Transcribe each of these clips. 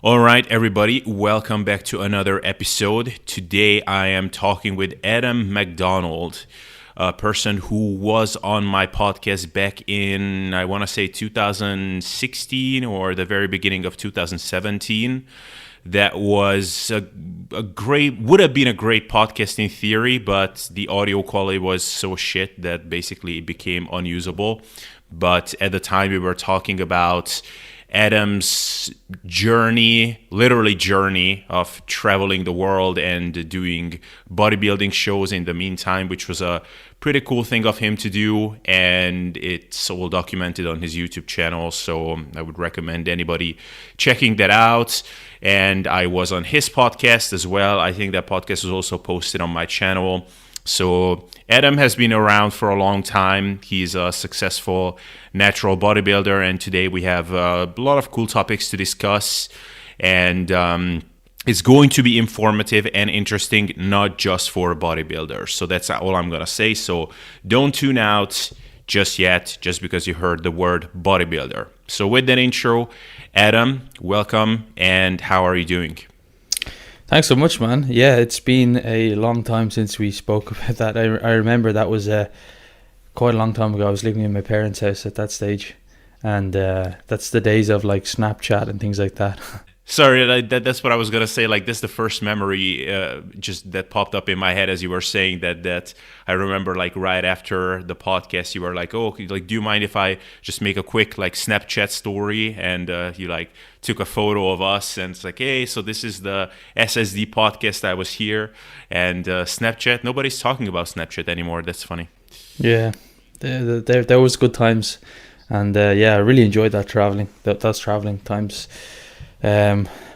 All right, everybody, welcome back to another episode. Today I am talking with Adam McDonald, a person who was on my podcast back in, I want to say 2016 or the very beginning of 2017. That was would have been a great podcast in theory, but the audio quality was so shit that basically it became unusable. But at the time we were talking about Adam's literally journey of traveling the world and doing bodybuilding shows in the meantime, which was a pretty cool thing of him to do, and it's all documented on his YouTube channel, so I would recommend anybody checking that out. And I was on his podcast as well. I think that podcast was also posted on my channel. So Adam has been around for a long time. He's a successful natural bodybuilder, and today we have a lot of cool topics to discuss. And it's going to be informative and interesting, not just for bodybuilders. So that's all I'm going to say. So don't tune out just yet, just because you heard the word bodybuilder. So with that intro, Adam, welcome, and how are you doing? Thanks so much, man. Yeah, it's been a long time since we spoke about that. I remember that was quite a long time ago. I was living in my parents' house at that stage, and that's the days of like Snapchat and things like that. Sorry, that's what I was gonna say. Like, this is the first memory just that popped up in my head as you were saying that. I remember, like, right after the podcast, you were like, "Oh, like, do you mind if I just make a quick like Snapchat story?" And you like took a photo of us, and it's like, "Hey, so this is the SSD podcast. I was here." And Snapchat, nobody's talking about Snapchat anymore. That's funny. Yeah, there was good times, and yeah, I really enjoyed that traveling. Those traveling times.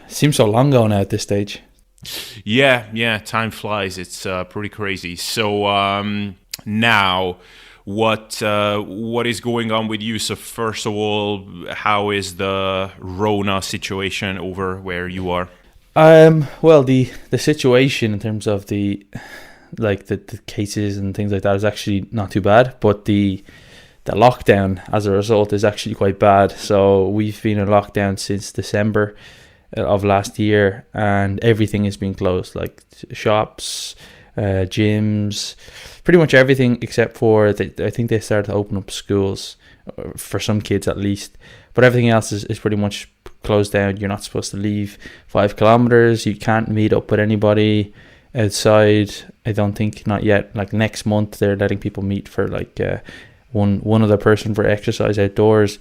Seems so long ago now at this stage. Yeah, time flies. It's pretty crazy. So now, what is going on with you? So first of all, how is the Rona situation over where you are? Well, the situation in terms of the cases and things like that is actually not too bad, but the lockdown as a result is actually quite bad. So we've been in lockdown since December of last year, and everything has been closed, like shops, gyms, pretty much everything except for I think they started to open up schools for some kids at least, but everything else is pretty much closed down. You're not supposed to leave 5 kilometers. You can't meet up with anybody outside. I don't think, not yet. Like next month they're letting people meet for like one other person for exercise outdoors,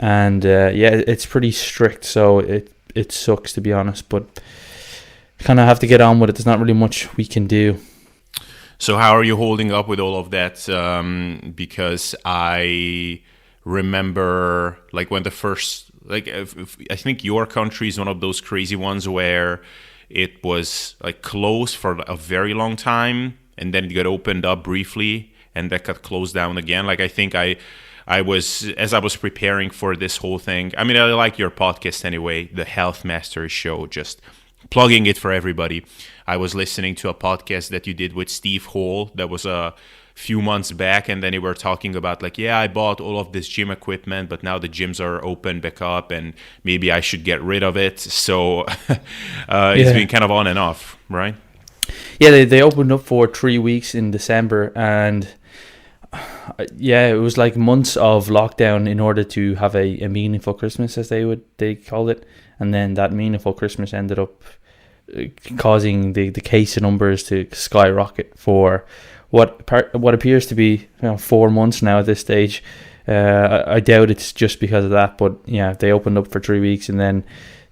and yeah, it's pretty strict, so it sucks, to be honest, but kind of have to get on with it. There's not really much we can do. So how are you holding up with all of that? Because I remember, like, when the first, like, I think your country is one of those crazy ones where it was like closed for a very long time, and then it got opened up briefly, and that got closed down again. Like, I think I was, as I was preparing for this whole thing, I mean, I like your podcast anyway, the Health Mastery Show, just plugging it for everybody. I was listening to a podcast that you did with Steve Whre that was a few months back, and then you were talking about like, yeah, I bought all of this gym equipment, but now the gyms are open back up, and maybe I should get rid of it. So it's been kind of on and off, right? Yeah, they opened up for 3 weeks in December, and yeah, it was like months of lockdown in order to have a meaningful Christmas, as they called it. And then that meaningful Christmas ended up causing the case numbers to skyrocket for what appears to be 4 months now at this stage. I doubt it's just because of that, but yeah, they opened up for 3 weeks and then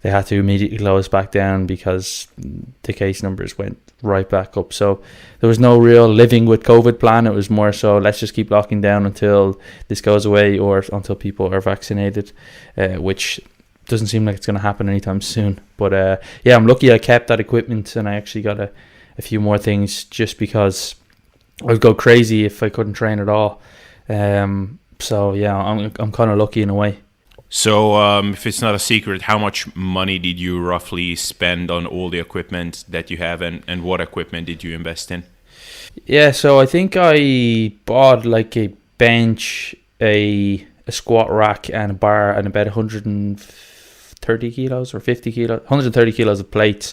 they had to immediately close back down because the case numbers went right back up. So there was no real living with COVID plan. It was more so, let's just keep locking down until this goes away or until people are vaccinated, which doesn't seem like it's going to happen anytime soon. But yeah, I'm lucky I kept that equipment, and I actually got a few more things just because I would go crazy if I couldn't train at all. So yeah, I'm kind of lucky in a way. So if it's not a secret, how much money did you roughly spend on all the equipment that you have, and what equipment did you invest in? Yeah, so I think I bought like a bench, a squat rack and a bar, and about 130 130 kilos or 50 kilos, 130 kilos of plates.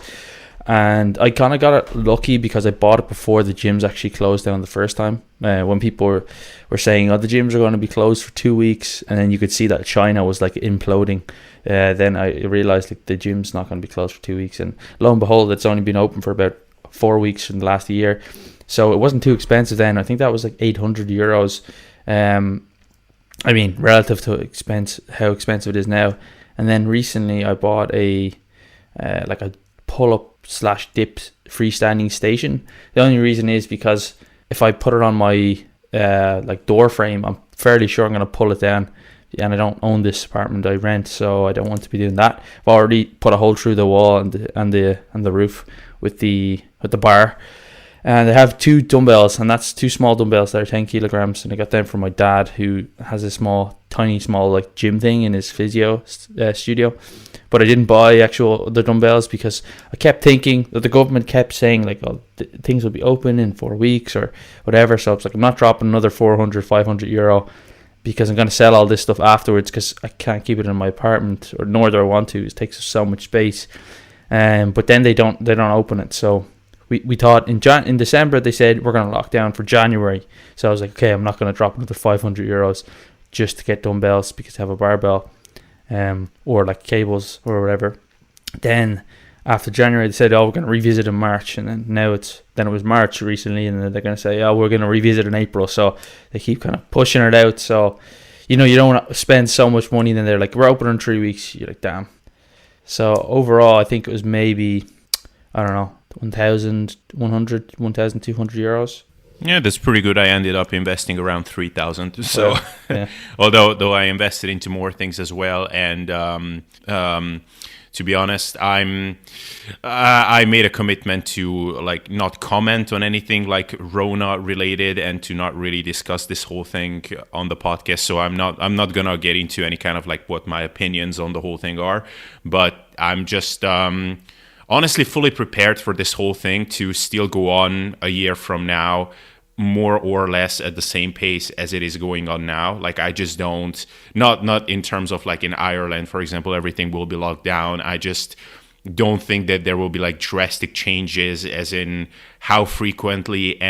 And I kind of got it lucky because I bought it before the gyms actually closed down the first time. When people were saying, oh, the gyms are going to be closed for 2 weeks, and then you could see that China was like imploding. Then I realized like the gym's not going to be closed for 2 weeks, and lo and behold, it's only been open for about 4 weeks in the last year. So it wasn't too expensive then. I think that was like €800. I mean, relative to how expensive it is now. And then recently I bought a pull-up / dip freestanding station. The only reason is because if I put it on my door frame, I'm fairly sure I'm going to pull it down. And I don't own this apartment, I rent, so I don't want to be doing that. I've already put a hole through the wall and the roof with the bar. And I have 2 dumbbells, and that's 2 small dumbbells that are 10 kilograms. And I got them from my dad, who has a tiny small like gym thing in his physio studio. But I didn't buy the dumbbells because I kept thinking that the government kept saying like, oh, things will be open in 4 weeks or whatever. So it's like, I'm not dropping another 400, 500 euro because I'm going to sell all this stuff afterwards because I can't keep it in my apartment, or nor do I want to. It takes so much space. But then they don't open it. So we thought in December they said we're going to lock down for January. So I was like, okay, I'm not going to drop another 500 euros just to get dumbbells because I have a barbell, or like cables or whatever. Then after January they said, oh, we're going to revisit in March, and then it was March recently, and then they're going to say, oh, we're going to revisit in April. So they keep kind of pushing it out. So you don't want to spend so much money, and then they're like, we're open in 3 weeks. You're like, damn. So overall I think it was maybe, I don't know, 1,100, 1,200 euros. Yeah, that's pretty good. I ended up investing around 3,000. So, yeah. although I invested into more things as well, and to be honest, I made a commitment to like not comment on anything like Rona related, and to not really discuss this whole thing on the podcast. So I'm not gonna get into any kind of like what my opinions on the whole thing are, but I'm just honestly fully prepared for this whole thing to still go on a year from now, more or less at the same pace as it is going on now. Like I just don't, not in terms of like in Ireland, for example, everything will be locked down. I just don't think that there will be like drastic changes as in how frequently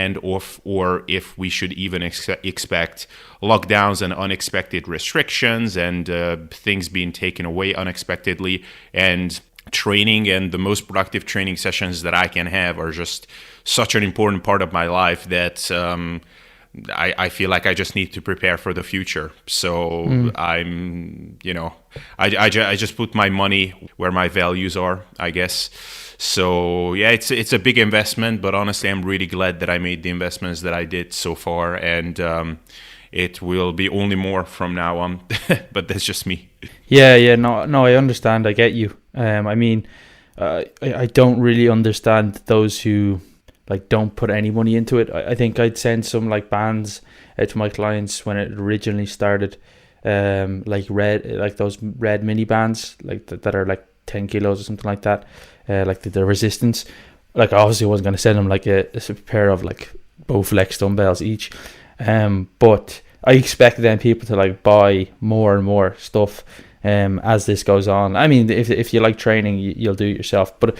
or if we should even expect lockdowns and unexpected restrictions and things being taken away unexpectedly. And training and the most productive training sessions that I can have are just such an important part of my life that I feel like I just need to prepare for the future. So I'm, I just put my money where my values are, I guess. So yeah, it's a big investment, but honestly, I'm really glad that I made the investments that I did so far, and it will be only more from now on. But that's just me. Yeah, no, I understand. I get you. I mean, I don't really understand those who like don't put any money into it. I think I'd send some like bands to my clients when it originally started, like those red mini bands, like that are like 10 kilos or something like that, like the resistance. Like obviously I wasn't going to send them like a pair of like Bowflex dumbbells each, but I expect then people to like buy more and more stuff as this goes on. I mean, if you like training, you'll do it yourself. But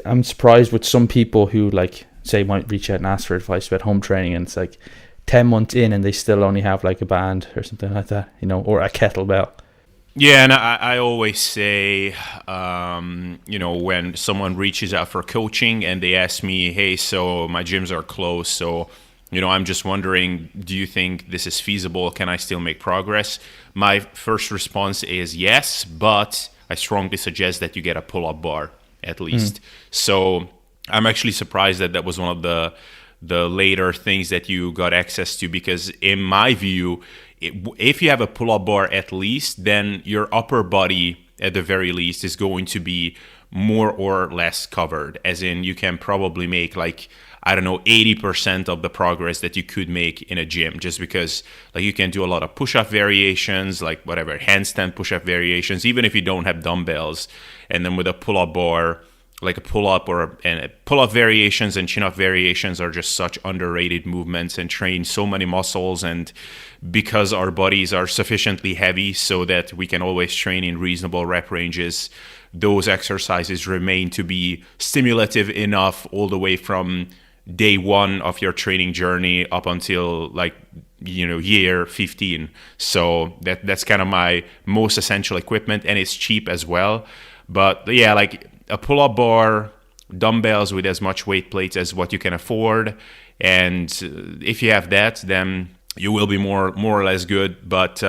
I'm surprised with some people who like say might reach out and ask for advice about home training, and it's like 10 months in and they still only have like a band or something like that, or a kettlebell. Yeah, and I always say, when someone reaches out for coaching and they ask me, hey, so my gyms are closed, so I'm just wondering, do you think this is feasible? Can I still make progress? My first response is yes, but I strongly suggest that you get a pull-up bar at least. So I'm actually surprised that was one of the later things that you got access to, because in my view, if you have a pull-up bar at least, then your upper body at the very least is going to be more or less covered, as in you can probably make like, I don't know, 80% of the progress that you could make in a gym, just because like you can do a lot of push-up variations, like whatever, handstand push-up variations, even if you don't have dumbbells. And then with a pull-up bar, like a pull-up and pull-up variations and chin-up variations are just such underrated movements and train so many muscles, and because our bodies are sufficiently heavy so that we can always train in reasonable rep ranges, those exercises remain to be stimulative enough all the way from day one of your training journey up until like year 15. So that's kind of my most essential equipment, and it's cheap as well. But yeah, like a pull-up bar, dumbbells with as much weight plates as what you can afford, and if you have that, then you will be more or less good. But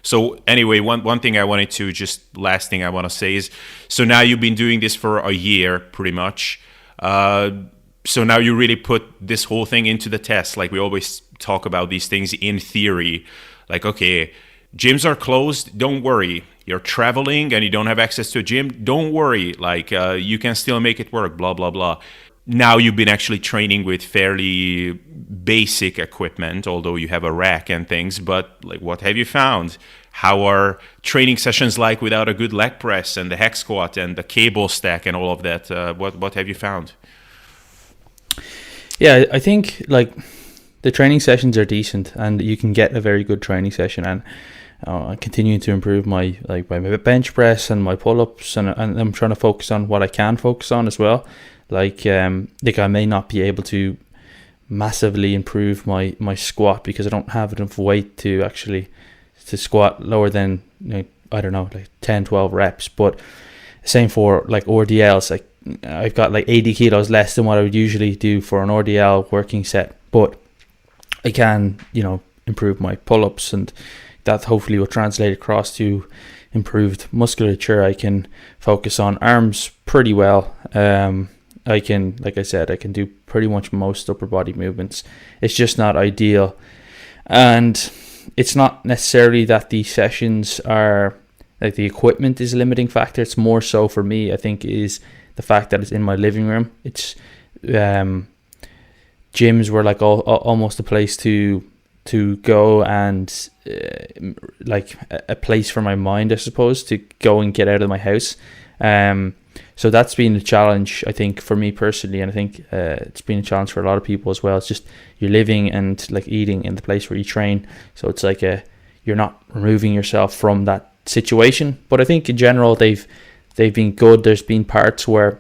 so anyway, one thing I wanted to last thing I want to say is, so now you've been doing this for a year pretty much. So now you really put this whole thing into the test. Like we always talk about these things in theory, like, okay, gyms are closed, don't worry. You're traveling and you don't have access to a gym, don't worry. Like you can still make it work, blah, blah, blah. Now you've been actually training with fairly basic equipment, although you have a rack and things, but like, what have you found? How are training sessions like without a good leg press and the hex squat and the cable stack and all of that? What have you found? Yeah, I think like the training sessions are decent, and you can get a very good training session, and continuing to improve my bench press and my pull-ups, and I'm trying to focus on what I can focus on as well. Like I may not be able to massively improve my squat because I don't have enough weight to squat lower than I don't know, like 10-12 reps. But same for like RDLs. Like I've got like 80 kilos less than what I would usually do for an RDL working set, but I can improve my pull-ups, and that hopefully will translate across to improved musculature. I can focus on arms pretty well. I can, like I said, I can do pretty much most upper body movements. It's just not ideal. And it's not necessarily that the sessions are, like the equipment is a limiting factor. It's more so for me, I think, is the fact that it's in my living room. It's gyms were like almost a place to go, and like a place for my mind, I suppose, to go and get out of my house. So that's been a challenge, I think, for me personally, and I think it's been a challenge for a lot of people as well. It's just you're living and like eating in the place where you train, so it's like you're not removing yourself from that situation. But I think in general they've been good. There's been parts where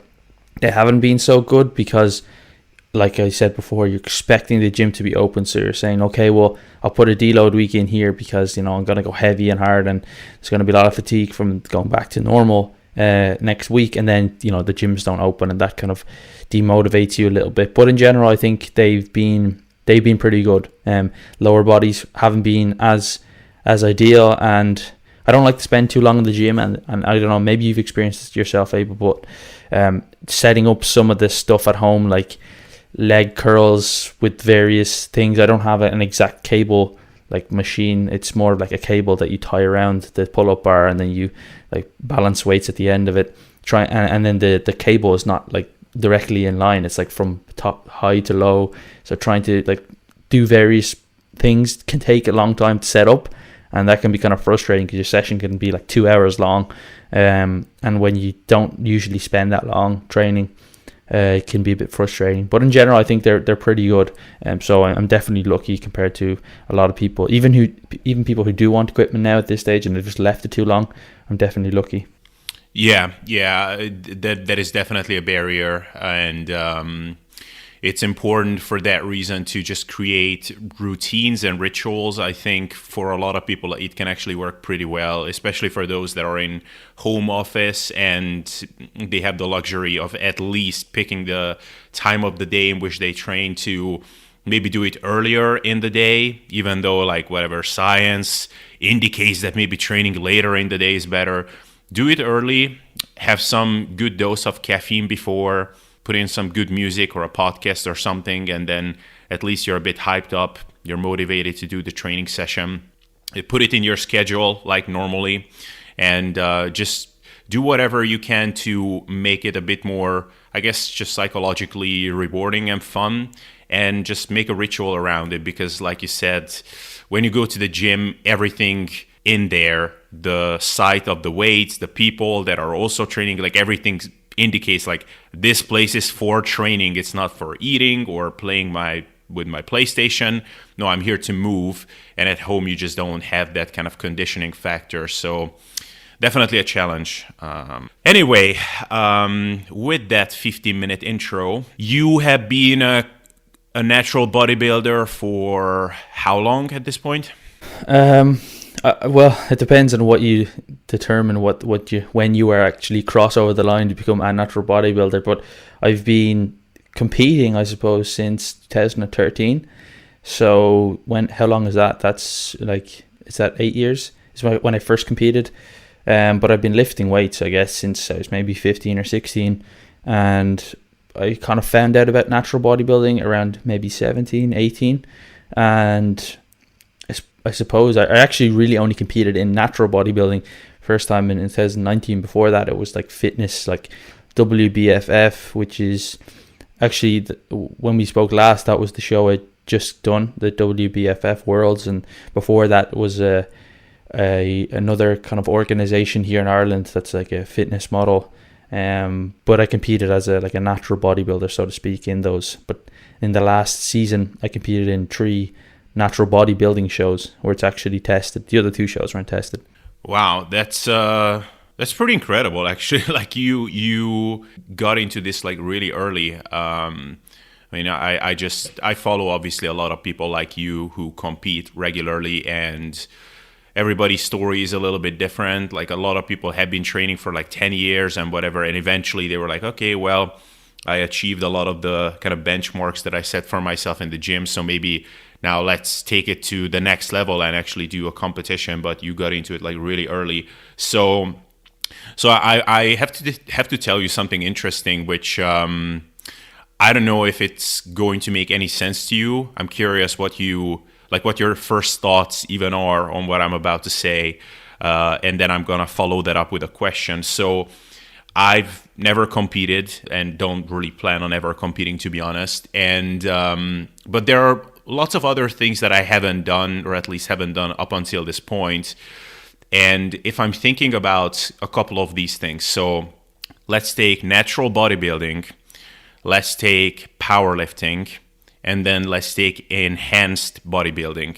they haven't been so good because, like I said before, you're expecting the gym to be open, so you're saying, okay, well, I'll put a deload week in here because I'm going to go heavy and hard, and there's going to be a lot of fatigue from going back to normal next week, and then the gyms don't open, and that kind of demotivates you a little bit. But in general, I think they've been pretty good. Lower bodies haven't been as ideal, and I don't like to spend too long in the gym, and I don't know, maybe you've experienced this yourself, Abel, but setting up some of this stuff at home, like leg curls with various things. I don't have an exact cable like machine. It's more like a cable that you tie around the pull-up bar, and then you like balance weights at the end of it. And then the cable is not like directly in line. It's like from top high to low. So trying to like do various things can take a long time to set up, and that can be kind of frustrating because your session can be like 2 hours long. And when you don't usually spend that long training, it can be a bit frustrating. But in general, I think they're pretty good. So I'm definitely lucky compared to a lot of people, even people who do want equipment now at this stage and they've just left it too long. I'm definitely lucky. Yeah, that is definitely a barrier, and it's important for that reason to just create routines and rituals. I think for a lot of people, it can actually work pretty well, especially for those that are in home office and they have the luxury of at least picking the time of the day in which they train to maybe do it earlier in the day, even though like whatever science indicates that maybe training later in the day is better. Do it early, have some good dose of caffeine before, put in some good music or a podcast or something, and then at least you're a bit hyped up, you're motivated to do the training session. Put it in your schedule like normally, and just do whatever you can to make it a bit more, I guess, just psychologically rewarding and fun, and just make a ritual around it. Because like you said, when you go to the gym, everything in there, the sight of the weights, the people that are also training, like everything indicates like this place is for training, it's not for eating or playing with my PlayStation. No, I'm here to move. And at home, you just don't have that kind of conditioning factor. So definitely a challenge. Anyway, with that 15-minute intro, you have been a natural bodybuilder for how long at this point? Well, it depends on what you determine when you are actually cross over the line to become a natural bodybuilder. But I've been competing, I suppose, since 2013. So how long is that? That's is that 8 years? Is when I first competed. But I've been lifting weights, I guess, since I was maybe 15 or 16. And I kind of found out about natural bodybuilding around maybe 17, 18. And I suppose I actually really only competed in natural bodybuilding first time in 2019. Before that, it was like fitness, like WBFF, which is actually, when we spoke last, that was the show I'd just done, the WBFF Worlds. And before that was another kind of organization here in Ireland that's like a fitness model. But I competed as a natural bodybuilder, so to speak, in those. But in the last season, I competed in 3 natural bodybuilding shows where it's actually tested. The other 2 shows weren't tested. Wow, that's pretty incredible, actually. Like you got into this like really early. I follow obviously a lot of people like you who compete regularly, and everybody's story is a little bit different. Like a lot of people have been training for like 10 years and whatever, and eventually they were like, okay, well, I achieved a lot of the kind of benchmarks that I set for myself in the gym, so maybe now let's take it to the next level and actually do a competition. But you got into it like really early. So I have to tell you something interesting, which I don't know if it's going to make any sense to you. I'm curious what your first thoughts even are on what I'm about to say. And then I'm going to follow that up with a question. So I've never competed and don't really plan on ever competing, to be honest. And but there are lots of other things that I haven't done, or at least haven't done up until this point. And if I'm thinking about a couple of these things, so let's take natural bodybuilding, let's take powerlifting, and then let's take enhanced bodybuilding.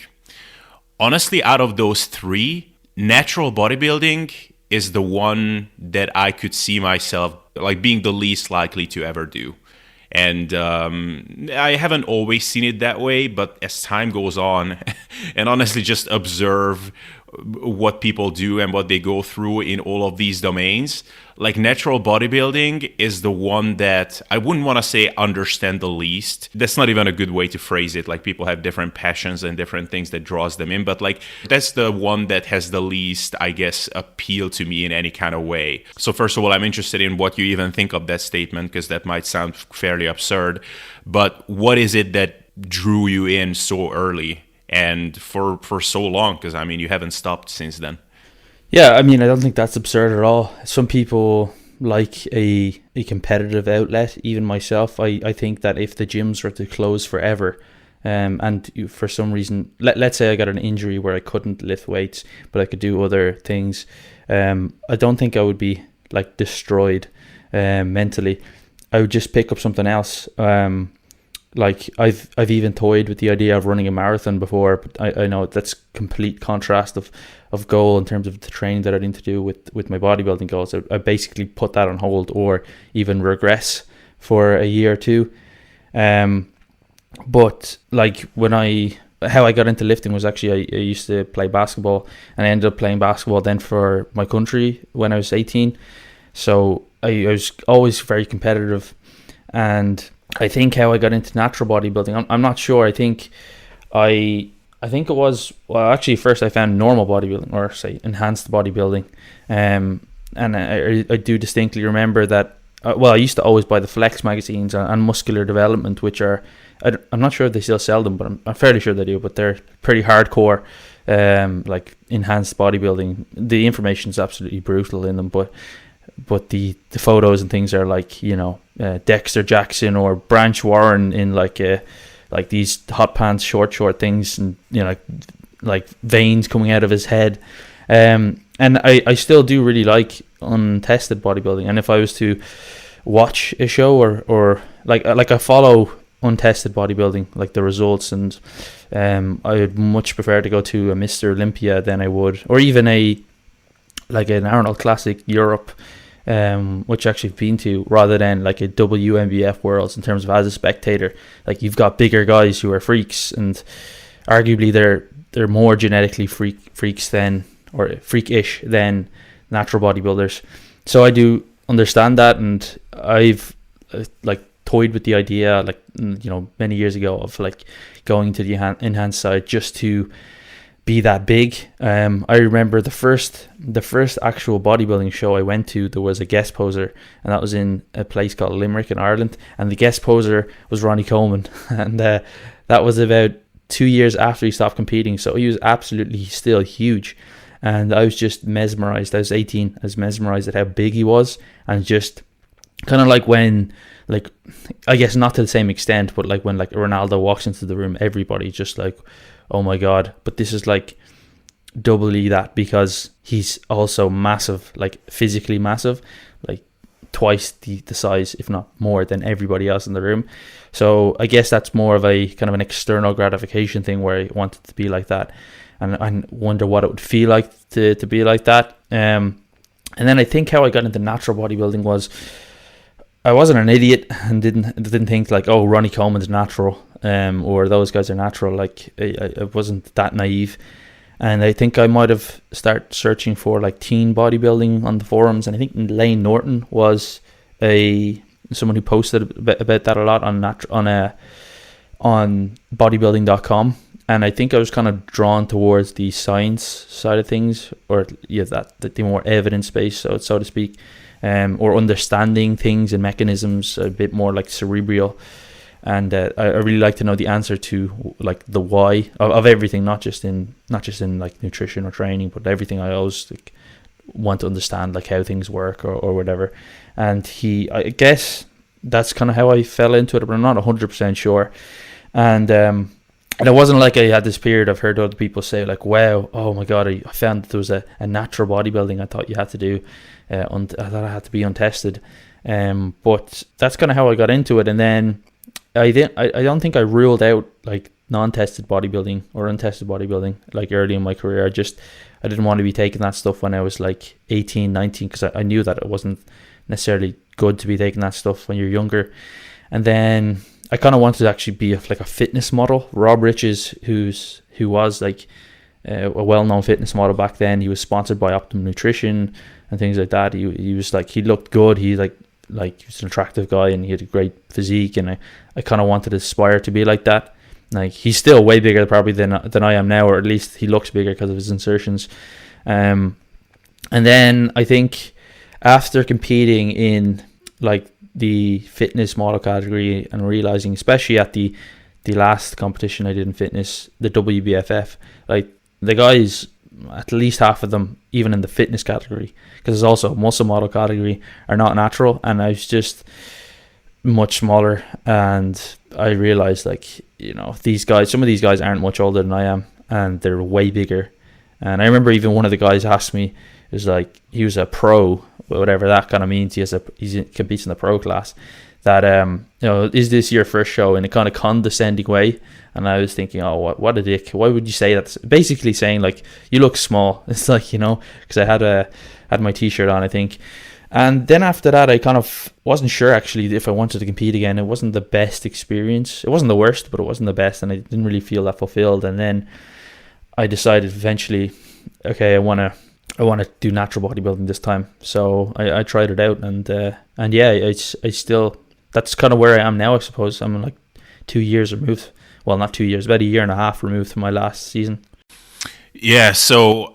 Honestly, out of those 3, natural bodybuilding is the one that I could see myself like being the least likely to ever do. And I haven't always seen it that way, but as time goes on and honestly just observe what people do and what they go through in all of these domains, like natural bodybuilding is the one that I wouldn't want to say understand the least. That's not even a good way to phrase it. Like people have different passions and different things that draws them in, but like that's the one that has the least, I guess, appeal to me in any kind of way. So first of all, I'm interested in what you even think of that statement, because that might sound fairly absurd, but what is it that drew you in so early and for so long? Because I mean, you haven't stopped since then. Yeah, I mean, I don't think that's absurd at all. Some people like a competitive outlet. Even myself, I think that if the gyms were to close forever, and for some reason, let's say I got an injury where I couldn't lift weights, but I could do other things, I don't think I would be like destroyed mentally. I would just pick up something else. Like I've even toyed with the idea of running a marathon before, but I know that's complete contrast of goal in terms of the training that I need to do with my bodybuilding goals. I basically put that on hold or even regress for a year or 2. But like how I got into lifting was actually I used to play basketball, and I ended up playing basketball then for my country when I was 18. So I was always very competitive, and I think how I got into natural bodybuilding, I'm not sure. I think it was, well, actually first I found normal bodybuilding, or say enhanced bodybuilding, and I do distinctly remember that. I used to always buy the Flex magazines and Muscular Development, which are, I'm not sure if they still sell them, but I'm fairly sure they do. But they're pretty hardcore, like enhanced bodybuilding. The information is absolutely brutal in them, but the photos and things are like, Dexter Jackson or Branch Warren in like these hot pants, short things, and like veins coming out of his head. And I still do really like untested bodybuilding. And if I was to watch a show or like I follow untested bodybuilding, like the results, and I would much prefer to go to a Mr. Olympia than I would, or even an Arnold Classic Europe, which actually I've been to, rather than like a WMBF Worlds in terms of as a spectator. Like you've got bigger guys who are freaks, and arguably they're more genetically freaks than, or freakish than, natural bodybuilders. So I do understand that, and I've like toyed with the idea, like, you know, many years ago, of like going to the enhanced side just to be that big. I remember the first actual bodybuilding show I went to, there was a guest poser, and that was in a place called Limerick in Ireland, and the guest poser was Ronnie Coleman, and that was about 2 years after he stopped competing, so he was absolutely still huge. And I was just mesmerized. I was 18. I was mesmerized at how big he was, and just kind of like when, like, I guess not to the same extent, but like when like Ronaldo walks into the room, everybody's just like, oh my god. But this is like doubly that, because he's also massive, like physically massive, like twice the size, if not more, than everybody else in the room. So I guess that's more of a kind of an external gratification thing, where I wanted to be like that. And I wonder what it would feel like to be like that. And then I think how I got into natural bodybuilding was, I wasn't an idiot and didn't think like, oh, Ronnie Coleman's natural, or those guys are natural. Like I wasn't that naive. And I think I might have started searching for like teen bodybuilding on the forums, and I think Lane Norton was someone who posted about that a lot on bodybuilding.com. And I think I was kind of drawn towards the science side of things, or that the more evidence-based, so to speak, or understanding things and mechanisms a bit more like cerebral. And I really like to know the answer to like the why of everything, not just in like nutrition or training, but everything. I always like want to understand like how things work or whatever. And I guess that's kind of how I fell into it, but I'm not 100% sure. And it wasn't like I had this period I've heard other people say like, wow, oh my god, I found that there was a natural bodybuilding I thought you had to do, I thought I had to be untested, but that's kind of how I got into it. And then I don't think I ruled out like non-tested bodybuilding or untested bodybuilding like early in my career. I didn't want to be taking that stuff when I was like 18, 19, because I knew that it wasn't necessarily good to be taking that stuff when you're younger. And then I kind of wanted to actually be like a fitness model. Rob Riches, who was like a well-known fitness model back then, he was sponsored by Optimum Nutrition and things like that. He was like, he looked good. He like he was an attractive guy, and he had a great physique, and I kind of wanted to aspire to be like that. Like he's still way bigger probably than I am now, or at least he looks bigger because of his insertions. And then I think after competing in like the fitness model category and realizing, especially at the last competition I did in fitness, the WBFF, like the guys, at least half of them, even in the fitness category, because there's also a muscle model category, are not natural. And I was just much smaller, and I realized like, you know, some of these guys aren't much older than I am, and they're way bigger. And I remember even one of the guys asked me, it was like, he was a pro, whatever that kind of means. He competes in the pro class. That you know, is this your first show, in a kind of condescending way? And I was thinking, oh, what a dick! Why would you say that? Basically saying like, you look small. It's like, you know, because I had my t-shirt on, I think. And then after that, I kind of wasn't sure actually if I wanted to compete again. It wasn't the best experience. It wasn't the worst, but it wasn't the best, and I didn't really feel that fulfilled. And then I decided eventually, okay, I want to do natural bodybuilding this time. So I tried it out, and yeah, I still, that's kind of where I am now, I suppose. I'm like 2 years removed. Well, not 2 years, about a year and a half removed from my last season. Yeah, so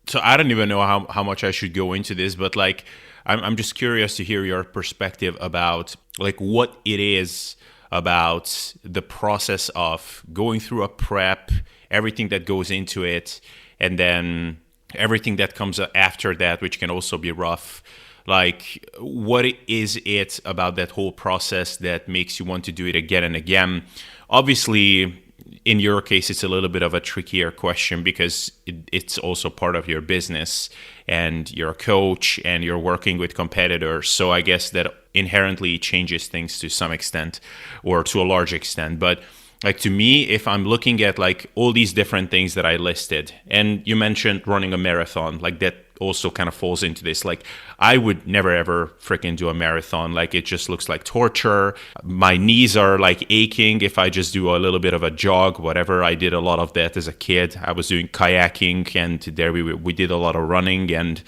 so I don't even know how much I should go into this, but like I'm just curious to hear your perspective about like what it is about the process of going through a prep, everything that goes into it, and then everything that comes after that, which can also be rough. Like, what is it about that whole process that makes you want to do it again and again? Obviously, in your case, it's a little bit of a trickier question because it's also part of your business and you're a coach and you're working with competitors. So I guess that inherently changes things to some extent or to a large extent. But like to me, if I'm looking at like all these different things that I listed, and you mentioned running a marathon, like that also kind of falls into this. Like I would never ever freaking do a marathon. Like it just looks like torture. My knees are like aching if I just do a little bit of a jog, whatever. I did a lot of that as a kid. I was doing kayaking, and there we did a lot of running, and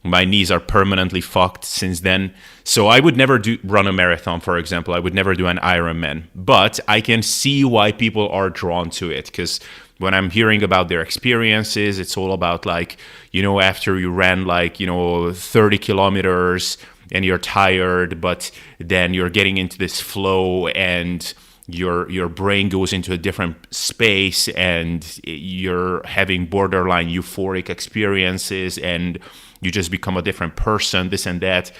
my knees are permanently fucked since then. So I would never run a marathon, for example. I would never do an Ironman. But I can see why people are drawn to it, because when I'm hearing about their experiences, it's all about like, you know, after you ran like, you know, 30 kilometers and you're tired, but then you're getting into this flow and your brain goes into a different space and you're having borderline euphoric experiences and you just become a different person, this and that.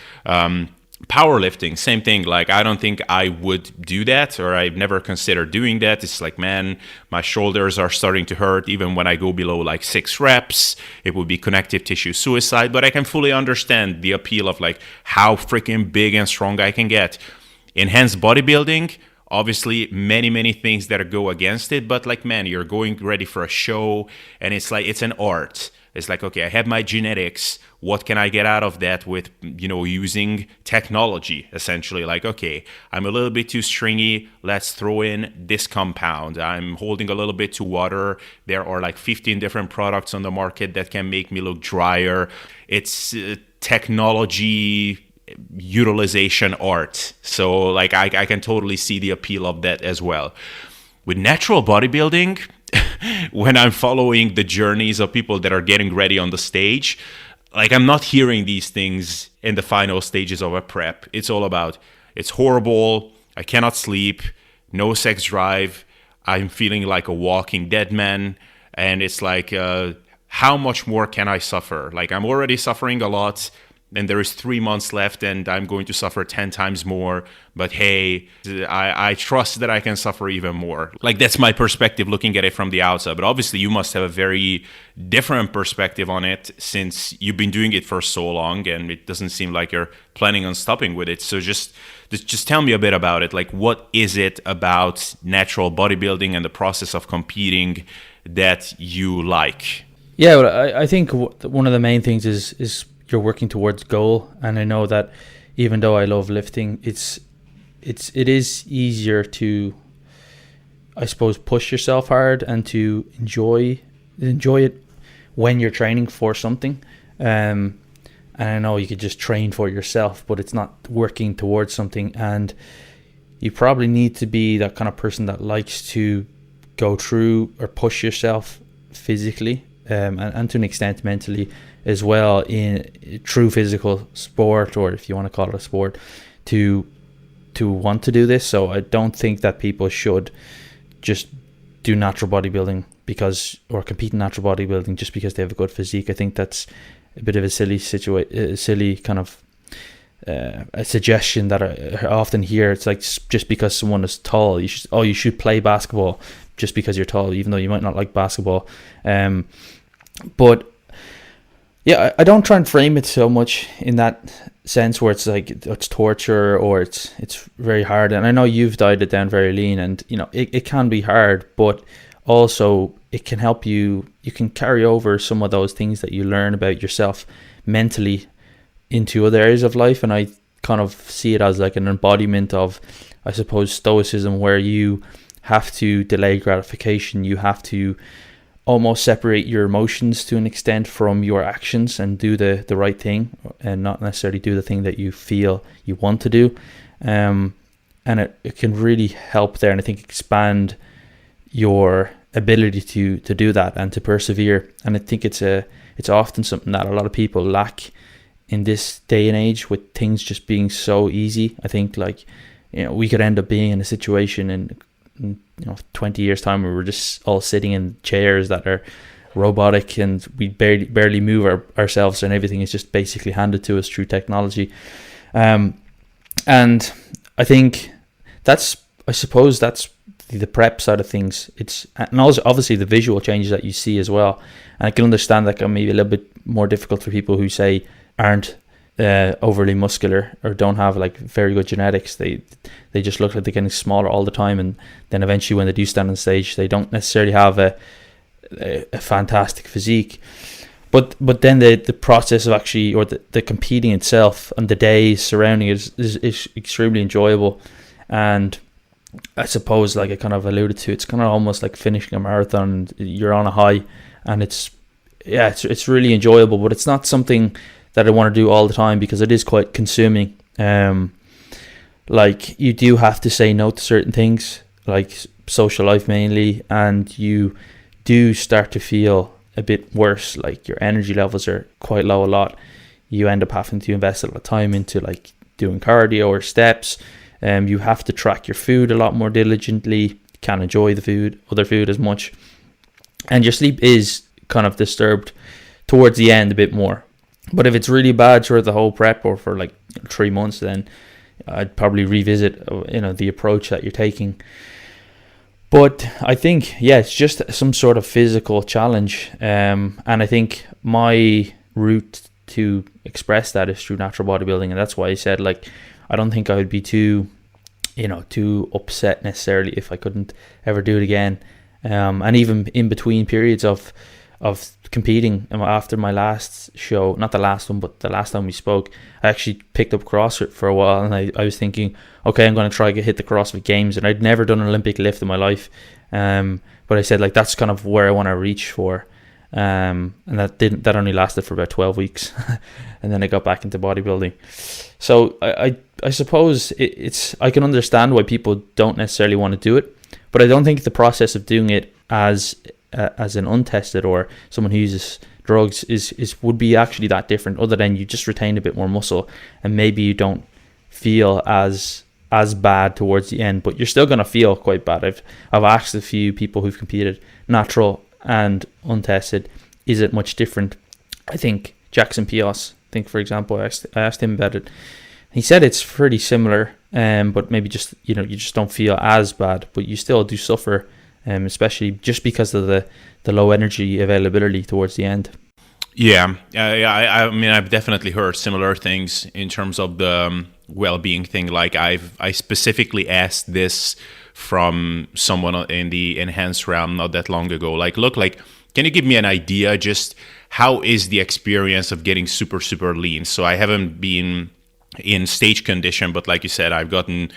Powerlifting, same thing. Like, I don't think I would do that, or I've never considered doing that. It's like, man, my shoulders are starting to hurt even when I go below like 6 reps. It would be connective tissue suicide, but I can fully understand the appeal of like how freaking big and strong I can get. Enhanced bodybuilding, obviously many things that go against it, but like, man, you're going ready for a show and it's like, it's an art. It's like, okay, I have my genetics. What can I get out of that with, you know, using technology, essentially? Like, okay, I'm a little bit too stringy. Let's throw in this compound. I'm holding a little bit to water. There are like 15 different products on the market that can make me look drier. It's technology utilization art. So like, I can totally see the appeal of that as well. With natural bodybuilding, when I'm following the journeys of people that are getting ready on the stage, like, I'm not hearing these things in the final stages of a prep. It's all about, it's horrible, I cannot sleep, no sex drive, I'm feeling like a walking dead man, and it's like, how much more can I suffer? Like, I'm already suffering a lot, and there is 3 months left, and I'm going to suffer 10 times more. But hey, I trust that I can suffer even more. Like, that's my perspective looking at it from the outside. But obviously, you must have a very different perspective on it since you've been doing it for so long, and it doesn't seem like you're planning on stopping with it. So just tell me a bit about it. Like, what is it about natural bodybuilding and the process of competing that you like? Yeah, well, I think one of the main things is you're working towards goal, and I know that even though I love lifting, it is easier to, I suppose, push yourself hard and to enjoy it when you're training for something. And I know you could just train for yourself, but it's not working towards something, and you probably need to be that kind of person that likes to go through or push yourself physically, and to an extent mentally as well, in true physical sport, or if you want to call it a sport, to want to do this. So I don't think that people should just do natural bodybuilding or compete in natural bodybuilding just because they have a good physique. I think that's a bit of a silly kind of a suggestion that I often hear. It's like, just because someone is tall, you should play basketball just because you're tall, even though you might not like basketball. But yeah, I don't try and frame it so much in that sense where it's like it's torture or it's very hard. And I know you've dieted down very lean, and you know it can be hard, but also it can help you. You can carry over some of those things that you learn about yourself mentally into other areas of life. And I kind of see it as like an embodiment of, I suppose, stoicism, where you have to delay gratification. You have to almost separate your emotions to an extent from your actions and do the right thing, and not necessarily do the thing that you feel you want to do. And it can really help there, and I think expand your ability to do that and to persevere. And I think it's often something that a lot of people lack in this day and age, with things just being so easy. I think, like, you know, we could end up being in a situation in 20 years time where we're just all sitting in chairs that are robotic, and we barely move ourselves, and everything is just basically handed to us through technology. And I think I suppose that's the prep side of things, and also obviously the visual changes that you see as well. And I can understand that can maybe a little bit more difficult for people who say aren't overly muscular or don't have like very good genetics. They just look like they're getting smaller all the time, and then eventually when they do stand on stage, they don't necessarily have a fantastic physique. But then the process of actually, or the competing itself and the days surrounding it is extremely enjoyable. And I suppose, like I kind of alluded to, it's kind of almost like finishing a marathon. You're on a high, and it's really enjoyable. But it's not something that I want to do all the time because it is quite consuming. Like you do have to say no to certain things, like social life mainly, and you do start to feel a bit worse. Like your energy levels are quite low a lot. You end up having to invest a lot of time into like doing cardio or steps. You have to track your food a lot more diligently. You can't enjoy other food as much, and your sleep is kind of disturbed towards the end a bit more. But if it's really bad throughout the whole prep or for like 3 months, then I'd probably revisit the approach that you're taking. But I think, it's just some sort of physical challenge, and I think my route to express that is through natural bodybuilding, and that's why I said, like, I don't think I would be too upset necessarily if I couldn't ever do it again. And even in between periods of competing, after my last show, not the last one, but the last time we spoke, I actually picked up CrossFit for a while, and I was thinking, okay, I'm going to try to hit the CrossFit Games, and I'd never done an Olympic lift in my life. But I said, like, that's kind of where I want to reach for. And that only lasted for about 12 weeks. And then I got back into bodybuilding. So I suppose I can understand why people don't necessarily want to do it, but I don't think the process of doing it as an untested or someone who uses drugs would be actually that different, other than you just retain a bit more muscle and maybe you don't feel as bad towards the end, but you're still going to feel quite bad. I've asked a few people who've competed natural and untested, is it much different? I think Jackson Pios, for example, I asked him about it. He said it's pretty similar, but maybe just you just don't feel as bad, but you still do suffer, especially just because of the low energy availability towards the end. Yeah, I mean, I've definitely heard similar things in terms of the well-being thing. Like I specifically asked this from someone in the enhanced realm not that long ago. Like, look, can you give me an idea just how is the experience of getting super, super lean? So I haven't been in stage condition, but like you said, I've gotten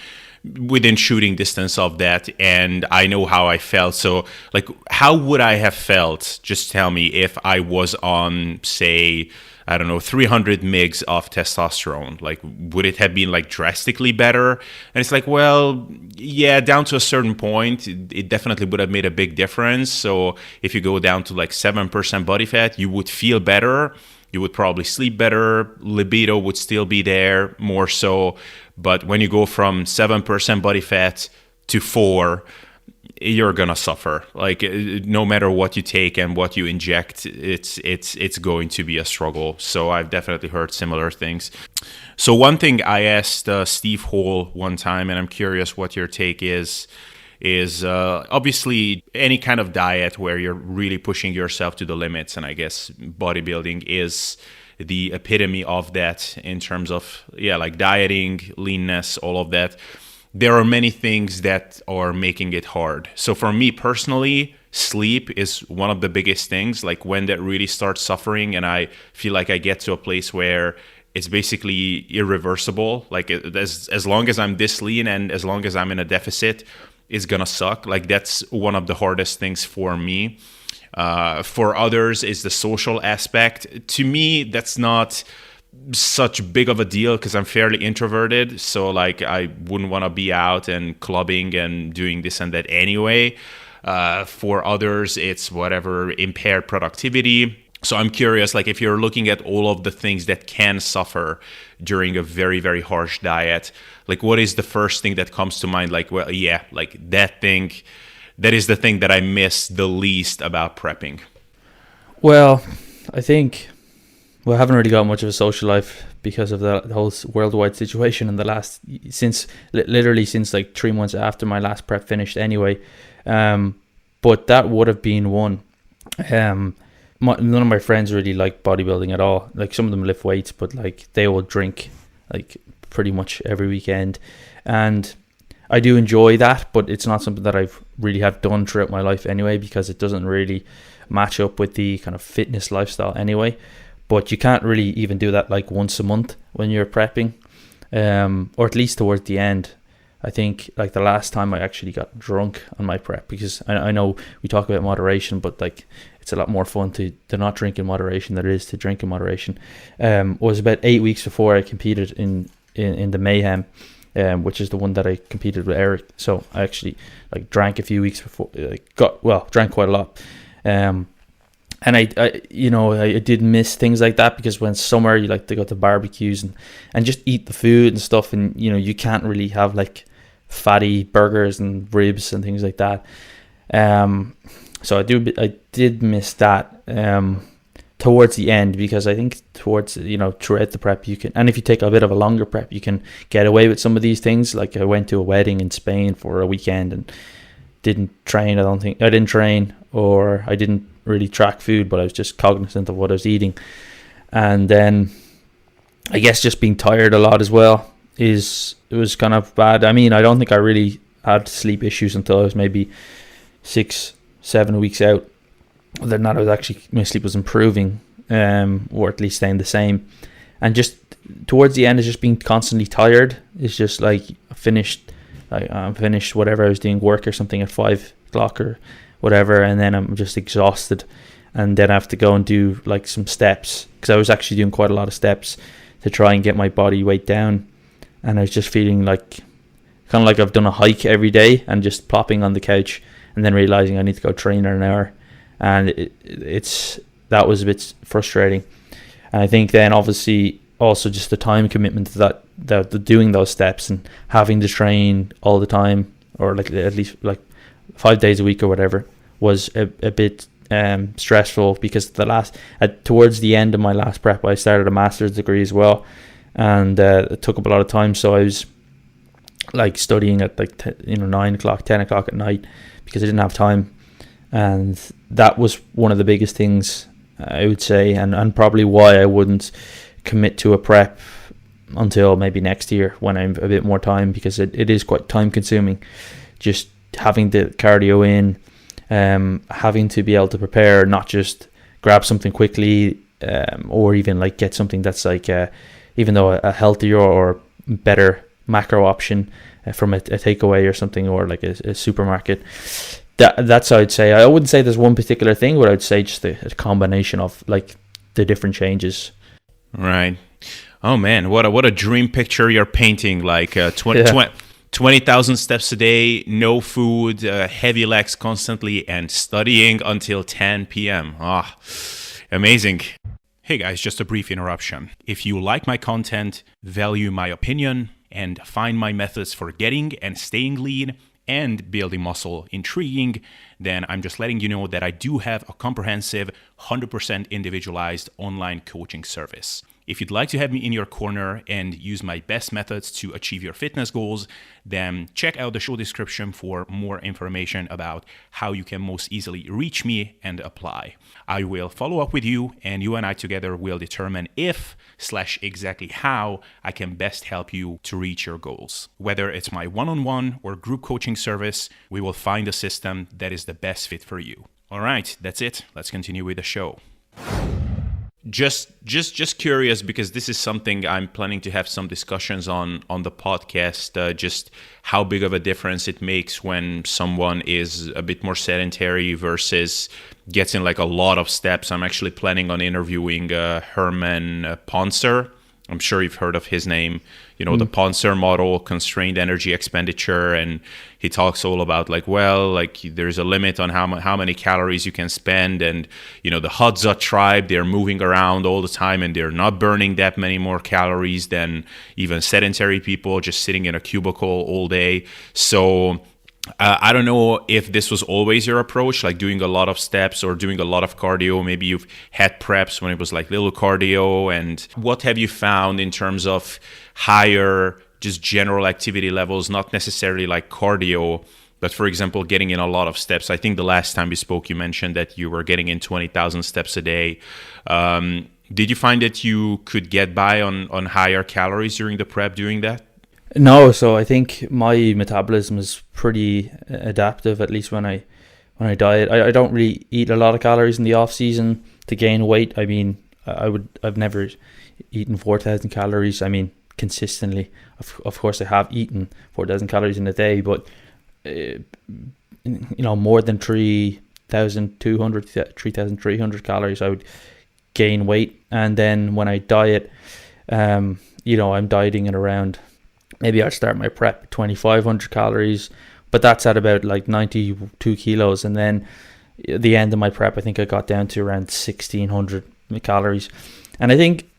within shooting distance of that, and I know how I felt. So, like, how would I have felt? Just tell me, if I was on, say, I don't know, 300 mgs of testosterone. Like, would it have been like drastically better? And it's like, well, yeah, down to a certain point, it definitely would have made a big difference. So if you go down to like 7% body fat, you would feel better. You would probably sleep better. Libido would still be there more so. But when you go from 7% body fat to 4%, you're gonna suffer. Like, no matter what you take and what you inject, it's going to be a struggle. So I've definitely heard similar things. So one thing I asked Steve Hall one time, and I'm curious what your take is obviously any kind of diet where you're really pushing yourself to the limits, and I guess bodybuilding is the epitome of that in terms of, like dieting, leanness, all of that. There are many things that are making it hard. So for me personally, sleep is one of the biggest things. Like, when that really starts suffering and I feel like I get to a place where it's basically irreversible, like as long as I'm this lean and as long as I'm in a deficit, it's gonna suck. Like, that's one of the hardest things for me. For others is the social aspect. To me, that's not such big of a deal because I'm fairly introverted. So like, I wouldn't want to be out and clubbing and doing this and that anyway. For others, it's whatever, impaired productivity. So I'm curious, like, if you're looking at all of the things that can suffer during a very, very harsh diet, like, what is the first thing that comes to mind? Like, well, yeah, like that is the thing that I miss the least about prepping. Well, I think Well, I haven't really got much of a social life because of the whole worldwide situation in the last, literally since like 3 months after my last prep finished anyway. But that would have been one. None of my friends really like bodybuilding at all. Like, some of them lift weights, but like they will drink like pretty much every weekend. And I do enjoy that, but it's not something that I've really have done throughout my life anyway, because it doesn't really match up with the kind of fitness lifestyle anyway. But you can't really even do that like once a month when you're prepping, or at least towards the end. I think like the last time I actually got drunk on my prep, because I know we talk about moderation, but like it's a lot more fun to not drink in moderation than it is to drink in moderation. Was about 8 weeks before I competed in the Mayhem, which is the one that I competed with Eric. So I actually like drank a few weeks before, drank quite a lot. And I did miss things like that, because when summer you like to go to barbecues and just eat the food and stuff, and you can't really have like fatty burgers and ribs and things like that. So I did miss that towards the end, because I think towards throughout the prep you can, and if you take a bit of a longer prep, you can get away with some of these things. Like, I went to a wedding in Spain for a weekend and didn't train. I didn't train, or I didn't really track food, but I was just cognizant of what I was eating. And then I guess just being tired a lot as well it was kind of bad. I mean, I don't think I really had sleep issues until I was maybe 6-7 weeks out. Other than that, my sleep was improving, or at least staying the same. And just towards the end, it's just being constantly tired. It's just like I'm finished whatever I was doing, work or something at 5 o'clock or whatever, and then I'm just exhausted, and then I have to go and do like some steps, because I was actually doing quite a lot of steps to try and get my body weight down. And I was just feeling like kind of like I've done a hike every day and just plopping on the couch, and then realizing I need to go train in an hour. And that was a bit frustrating. And I think then obviously also just the time commitment to that doing those steps and having to train all the time, or like at least like 5 days a week or whatever, was a bit stressful, because towards the end of my last prep I started a master's degree as well, and it took up a lot of time. So I was like studying at like 9 o'clock, 10 o'clock at night, because I didn't have time. And that was one of the biggest things, I would say, and probably why I wouldn't commit to a prep until maybe next year when I'm a bit more time, because it is quite time consuming, just having the cardio in, having to be able to prepare, not just grab something quickly, or even like get something that's like even though a healthier or better macro option from a takeaway or something, or like a supermarket. That's how I'd say. I wouldn't say there's one particular thing, but I'd say just a combination of like the different changes. Right. Oh man, what a dream picture you're painting. Like 20,000 steps a day, no food, heavy legs constantly, and studying until 10 p.m. Amazing. Hey guys, just a brief interruption. If you like my content, value my opinion, and find my methods for getting and staying lean and building muscle intriguing, then I'm just letting you know that I do have a comprehensive, 100% individualized online coaching service. If you'd like to have me in your corner and use my best methods to achieve your fitness goals, then check out the show description for more information about how you can most easily reach me and apply. I will follow up with you, and you and I together will determine if/exactly how I can best help you to reach your goals. Whether it's my one-on-one or group coaching service, we will find a system that is the best fit for you. All right, that's it. Let's continue with the show. Just curious, because this is something I'm planning to have some discussions on the podcast, just how big of a difference it makes when someone is a bit more sedentary versus gets in like a lot of steps. I'm actually planning on interviewing Herman Ponser. I'm sure you've heard of his name. The Ponser model, constrained energy expenditure, and he talks all about like there's a limit on how many calories you can spend, and the Hadza tribe, they're moving around all the time and they're not burning that many more calories than even sedentary people just sitting in a cubicle all day. So I don't know if this was always your approach, like doing a lot of steps or doing a lot of cardio. Maybe you've had preps when it was like little cardio. And what have you found in terms of higher, just general activity levels, not necessarily like cardio, but for example, getting in a lot of steps? I think the last time we spoke, you mentioned that you were getting in 20,000 steps a day. Did you find that you could get by on higher calories during the prep doing that? No, so I think my metabolism is pretty adaptive, at least when I diet. I don't really eat a lot of calories in the off season to gain weight. I mean, I've never eaten 4,000 calories. I mean, consistently. Of course, I have eaten 4,000 calories in a day, but more than 3,200, 3,300 calories, I would gain weight. And then when I diet, I'm dieting at around, maybe I'd start my prep 2,500 calories, but that's at about like 92 kilos. And then at the end of my prep, I think I got down to around 1,600 calories. And I think,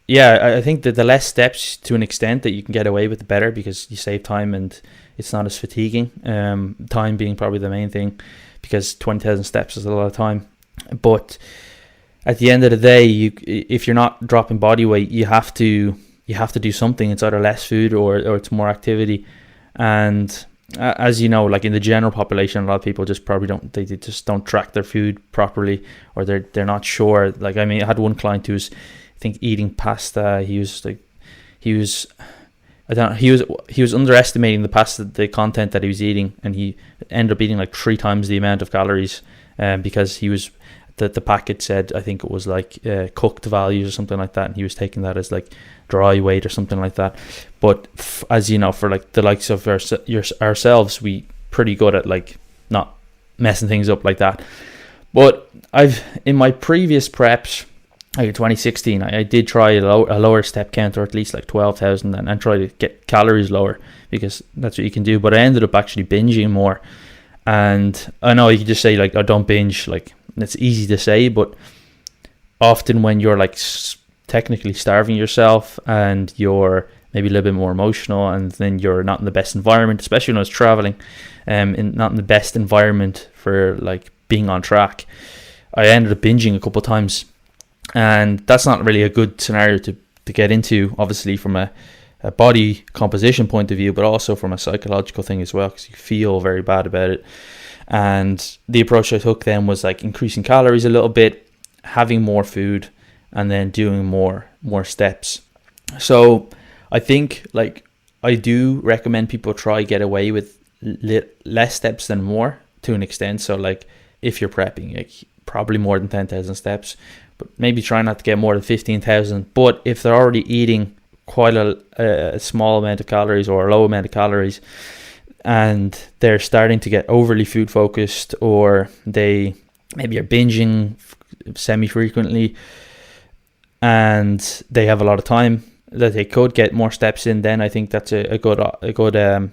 I think that the less steps to an extent that you can get away with, the better, because you save time and it's not as fatiguing. Time being probably the main thing, because 20,000 steps is a lot of time. But at the end of the day, if you're not dropping body weight, you have to do something. It's either less food or it's more activity. And as you know, like in the general population, a lot of people just probably they just don't track their food properly, or they're not sure. Like, I mean, I had one client who was, I think, eating pasta. He was underestimating the content that he was eating, and he ended up eating like 3 times the amount of calories, because he was, the packet said, I think it was like cooked values or something like that, and he was taking that as like dry weight or something like that. But as you know, for like the likes of ourselves, we pretty good at like not messing things up like that. But in my previous preps, like in 2016, I did try a lower step count, or at least like 12,000, and try to get calories lower, because that's what you can do. But I ended up actually binging more. And I know you can just say like, oh, don't binge. Like, it's easy to say, but often when you're like technically starving yourself and you're maybe a little bit more emotional, and then you're not in the best environment, especially when I was traveling, not in the best environment for like being on track, I ended up binging a couple of times. And that's not really a good scenario to get into, obviously from a body composition point of view, but also from a psychological thing as well, because you feel very bad about it. And the approach I took then was like increasing calories a little bit, having more food, and then doing more steps. So I think, like, I do recommend people try get away with less steps than more to an extent. So like, if you're prepping, like, probably more than 10,000 steps, but maybe try not to get more than 15,000. But if they're already eating quite a small amount of calories, or a low amount of calories, and they're starting to get overly food focused, or they maybe are binging semi-frequently, and they have a lot of time that they could get more steps in, then I think that's a good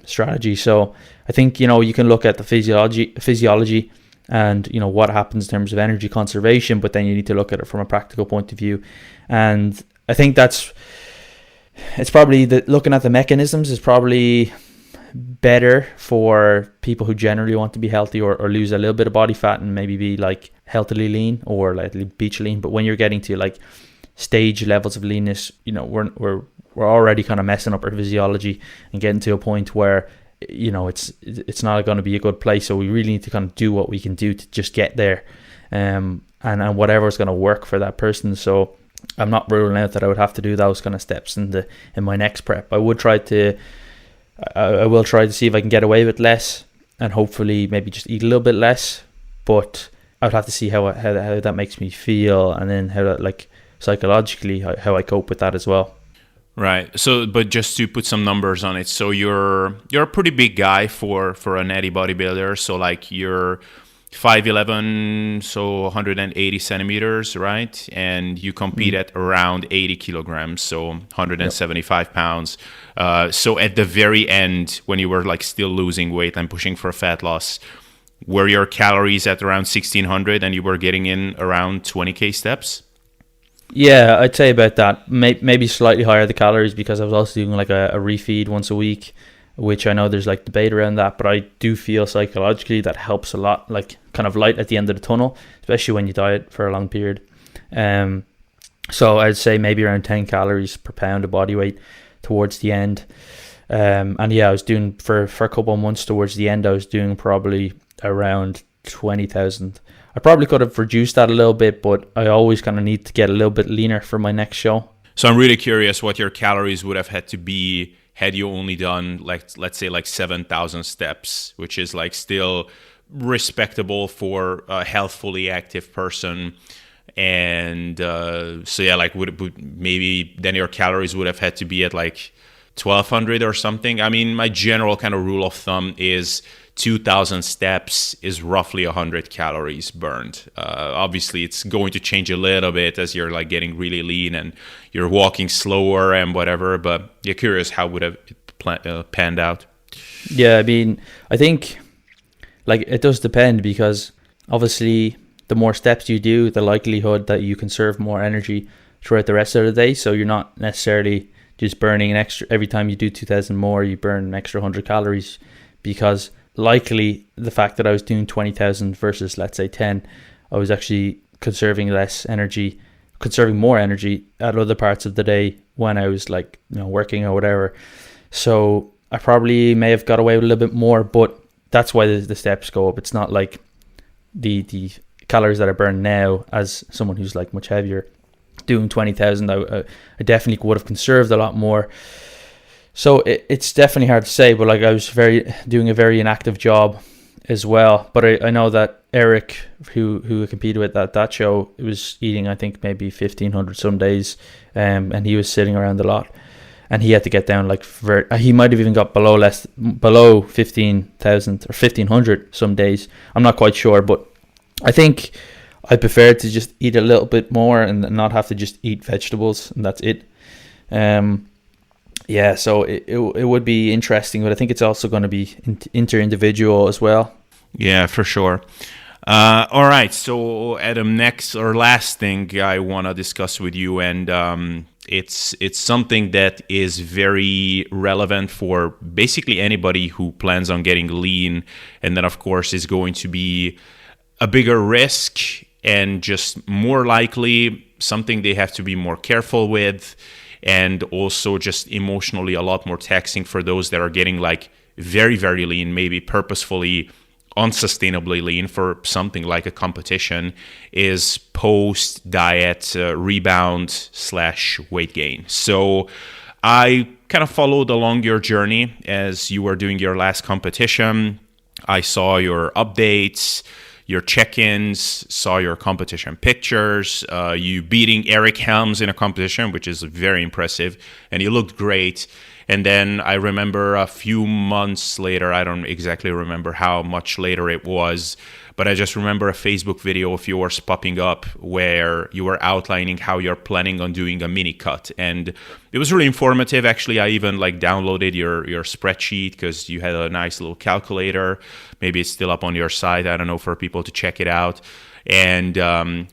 strategy. So I think, you can look at the physiology and what happens in terms of energy conservation, but then you need to look at it from a practical point of view. And I think it's probably looking at the mechanisms is probably better for people who generally want to be healthy, or lose a little bit of body fat and maybe be like healthily lean, or like beach lean. But when you're getting to like stage levels of leanness, we're already kind of messing up our physiology and getting to a point where it's not going to be a good place. So we really need to kind of do what we can do to just get there, and whatever is going to work for that person. So I'm not ruling out that I would have to do those kind of steps in my next prep. I will try to see if I can get away with less, and hopefully maybe just eat a little bit less. But I would have to see how that makes me feel, and then how that, like, psychologically, how I cope with that as well. Right. So, but just to put some numbers on it, so you're a pretty big guy for an natty bodybuilder. So like you're 5'11", so 180 centimeters, right? And you compete at around 80 kilograms, so 175 pounds. So at the very end, when you were like still losing weight and pushing for fat loss, were your calories at around 1,600 and you were getting in around 20K steps? Yeah, I'd say about that. Maybe slightly higher the calories, because I was also doing like a refeed once a week which I know there's like debate around that, but I do feel psychologically that helps a lot, like kind of light at the end of the tunnel, especially when you diet for a long period. So I'd say maybe around 10 calories per pound of body weight towards the end. And yeah, I was doing for a couple of months towards the end, I was doing probably around 20,000. I probably could have reduced that a little bit, but I always kind of need to get a little bit leaner for my next show. So I'm really curious what your calories would have had to be had you only done, like, let's say like 7,000 steps, which is like still respectable for a healthfully active person. And so yeah, like would maybe then your calories would have had to be at like 1,200 or something. I mean, my general kind of rule of thumb is 2,000 steps is roughly 100 calories burned. Obviously, it's going to change a little bit as you're like getting really lean and you're walking slower and whatever. But you're curious how would have it panned out? Yeah, I mean, I think like it does depend, because obviously the more steps you do, the likelihood that you conserve more energy throughout the rest of the day. So you're not necessarily just burning an extra, every time you do 2,000 more, you burn an extra 100 calories, because likely the fact that I was doing 20,000 versus let's say 10, I was actually conserving more energy at other parts of the day when I was like, working or whatever. So I probably may have got away with a little bit more, but that's why the steps go up. It's not like the calories that I burn now as someone who's like much heavier doing 20,000. I definitely would have conserved a lot more. So it's definitely hard to say, but like I was doing a very inactive job as well. But I know that Eric, who I competed with at that show, was eating I think maybe 1,500 some days, and he was sitting around a lot, and he had to get down like he might have even got below 15,000 or 1,500 some days. I'm not quite sure, but I think I prefer to just eat a little bit more and not have to just eat vegetables, and that's it. Yeah, so it would be interesting, but I think it's also going to be inter-individual as well. Yeah, for sure. All right, so Adam, next or last thing I want to discuss with you, and it's something that is very relevant for basically anybody who plans on getting lean, and then of course is going to be a bigger risk and just more likely something they have to be more careful with, and also just emotionally a lot more taxing for those that are getting like very, very lean, maybe purposefully unsustainably lean for something like a competition, is post-diet rebound / weight gain. So I kind of followed along your journey as you were doing your last competition. I saw your updates, your check-ins, saw your competition pictures, you beating Eric Helms in a competition, which is very impressive, and you looked great. And then I remember a few months later, I don't exactly remember how much later it was, but I just remember a Facebook video of yours popping up where you were outlining how you're planning on doing a mini cut. And it was really informative. Actually, I even like downloaded your spreadsheet because you had a nice little calculator. Maybe it's still up on your site. I don't know, for people to check it out. And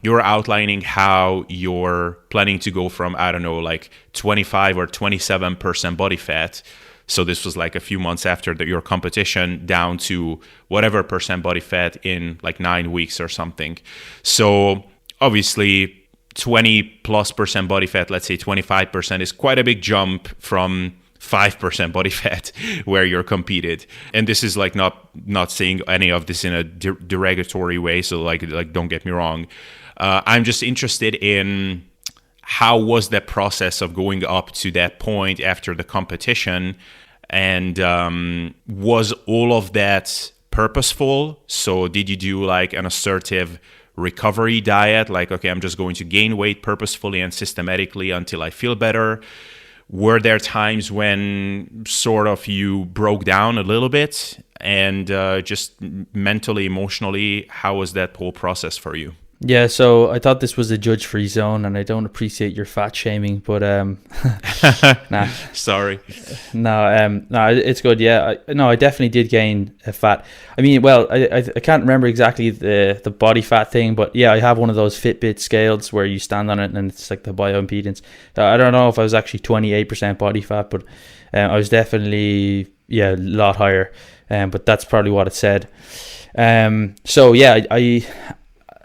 you were outlining how you're planning to go from, I don't know, like 25 or 27% body fat. So this was like a few months after your competition, down to whatever percent body fat in like 9 weeks or something. So obviously 20+% body fat, let's say 25%, is quite a big jump from 5% body fat where you're competed. And this is like not saying any of this in a derogatory way, so like don't get me wrong. I'm just interested in how was that process of going up to that point after the competition, and was all of that purposeful? So did you do like an assertive recovery diet, like, okay, I'm just going to gain weight purposefully and systematically until I feel better? Were there times when sort of you broke down a little bit, and just mentally, emotionally, how was that whole process for you? Yeah, so I thought this was a judge-free zone, and I don't appreciate your fat shaming, but nah, Sorry. no, it's good. Yeah, I definitely did gain a fat. I mean, well, I can't remember exactly the body fat thing, but yeah, I have one of those Fitbit scales where you stand on it and it's like the bioimpedance. I don't know if I was actually 28% body fat, but I was definitely a lot higher. But that's probably what it said. So yeah,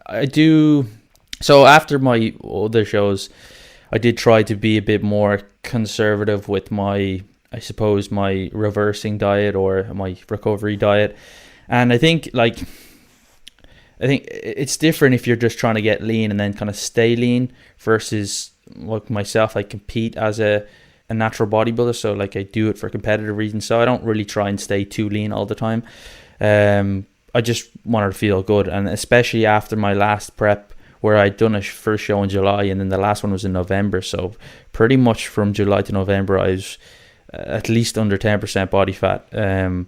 I do. So after my other shows, I did try to be a bit more conservative with my reversing diet or my recovery diet. And I think it's different if you're just trying to get lean and then kind of stay lean versus like myself. I compete as a natural bodybuilder, so like I do it for competitive reasons. So I don't really try and stay too lean all the time. I just wanted to feel good, and especially after my last prep where I'd done a first show in July and then the last one was in November. So pretty much from July to November I was at least under 10% body fat. There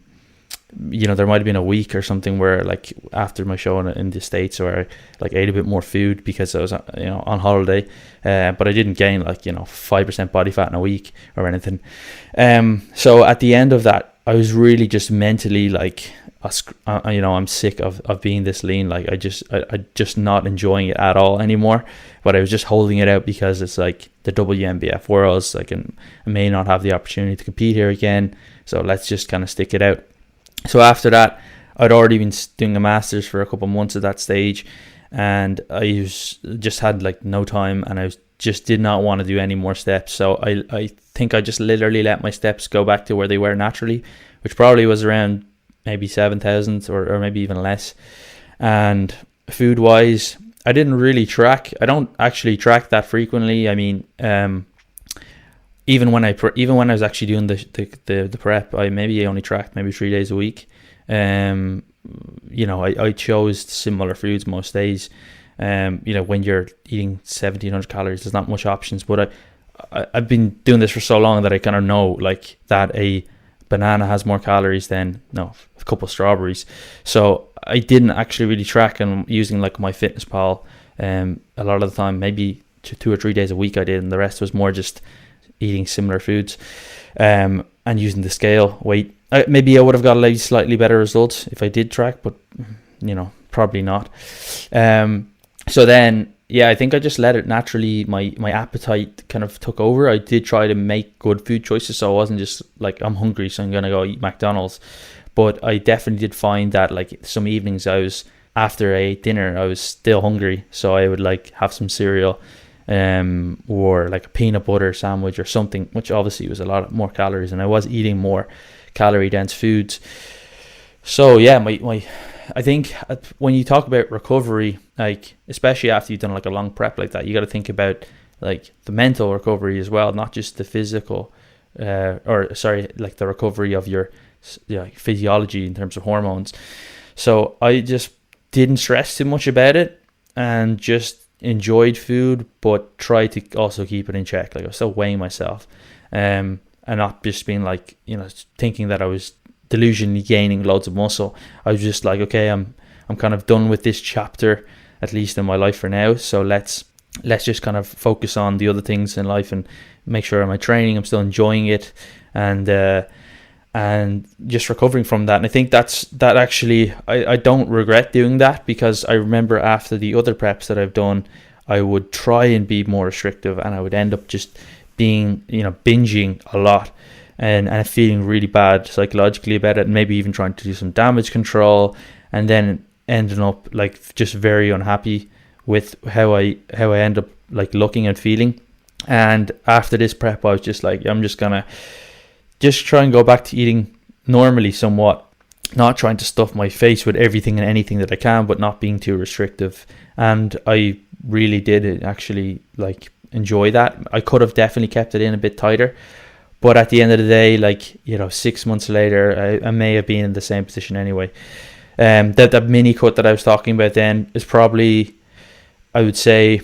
might have been a week or something where like after my show in the States where I like ate a bit more food because I was on holiday, but I didn't gain 5% body fat in a week or anything. So at the end of that I was really just mentally like, I'm sick of being this lean. Like I just not enjoying it at all anymore. But I was just holding it out because it's like the WNBF Worlds. I may not have the opportunity to compete here again. So let's just kind of stick it out. So after that, I'd already been doing a master's for a couple of months at that stage, and I just had like no time, and I just did not want to do any more steps. So I think I just literally let my steps go back to where they were naturally, which probably was around maybe 7,000 or maybe even less. And food wise, I didn't really track. I don't actually track that frequently. I mean, even when I was actually doing the prep, I maybe only tracked maybe 3 days a week. I chose similar foods most days. When you're eating 1,700 calories, there's not much options. But I've been doing this for so long that I kind of know like that a banana has more calories than a couple of strawberries. So I didn't actually really track, and using like my MyFitnessPal a lot of the time, maybe 2 or 3 days a week I did, and the rest was more just eating similar foods and using the scale weight. Maybe I would have got a slightly better results if I did track, but probably not. So then I think I just let it naturally, my appetite kind of took over. I did try to make good food choices, so I wasn't just like, I'm hungry so I'm gonna go eat McDonald's. But I definitely did find that like some evenings after I ate dinner I was still hungry, so I would like have some cereal or like a peanut butter sandwich or something, which obviously was a lot more calories, and I was eating more calorie dense foods. So yeah, I think when you talk about recovery, like especially after you've done like a long prep like that, you got to think about like the mental recovery as well, not just the physical like the recovery of your physiology in terms of hormones. So I just didn't stress too much about it and just enjoyed food, but tried to also keep it in check. Like I was still weighing myself and not just being like, thinking that I was delusionally gaining loads of muscle. I was just like, okay, I'm kind of done with this chapter, at least in my life for now. So let's just kind of focus on the other things in life and make sure my training, I'm still enjoying it, and just recovering from that. And I think that actually, I don't regret doing that, because I remember after the other preps that I've done, I would try and be more restrictive, and I would end up just being, binging a lot and feeling really bad psychologically about it, and maybe even trying to do some damage control, and then ending up like just very unhappy with how I end up like looking and feeling. And after this prep, I was just like, I'm just gonna try and go back to eating normally somewhat, not trying to stuff my face with everything and anything that I can, but not being too restrictive. And I really did actually like enjoy that. I could have definitely kept it in a bit tighter, but at the end of the day, 6 months later, I may have been in the same position anyway. That mini cut that I was talking about then is probably, I would say,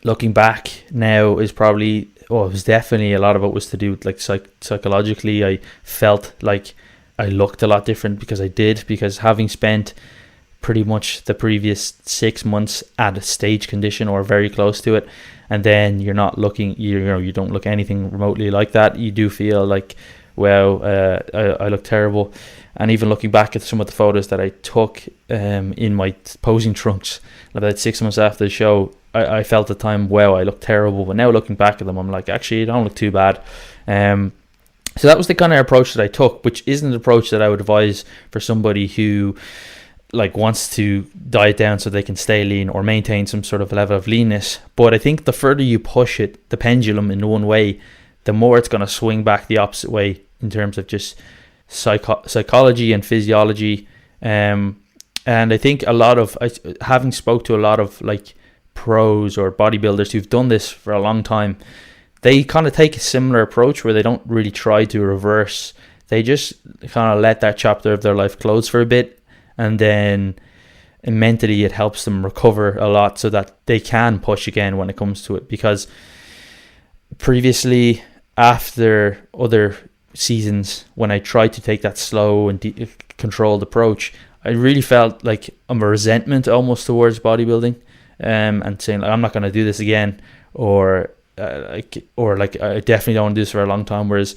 looking back now, is probably, it was definitely a lot of it was to do with like psychologically. I felt like I looked a lot different because having spent pretty much the previous 6 months at a stage condition or very close to it, and then you're not looking, you don't look anything remotely like that, you do feel like, wow, I look terrible. And even looking back at some of the photos that I took in my posing trunks about 6 months after the show, I felt at the time, wow, I look terrible. But now looking back at them, I'm like, actually, I don't look too bad. So that was the kind of approach that I took, which isn't an approach that I would advise for somebody who like wants to diet down so they can stay lean or maintain some sort of level of leanness. But I think the further you push it, the pendulum in one way, the more it's going to swing back the opposite way in terms of just psychology and physiology. And I think having spoke to a lot of like pros or bodybuilders who've done this for a long time, they kind of take a similar approach where they don't really try to reverse. They just kind of let that chapter of their life close for a bit, and then mentally it helps them recover a lot so that they can push again when it comes to it. Because previously, after other seasons, when I tried to take that slow and controlled approach, I really felt like a resentment almost towards bodybuilding, and saying like, I'm not going to do this again, or I definitely don't want to do this for a long time. Whereas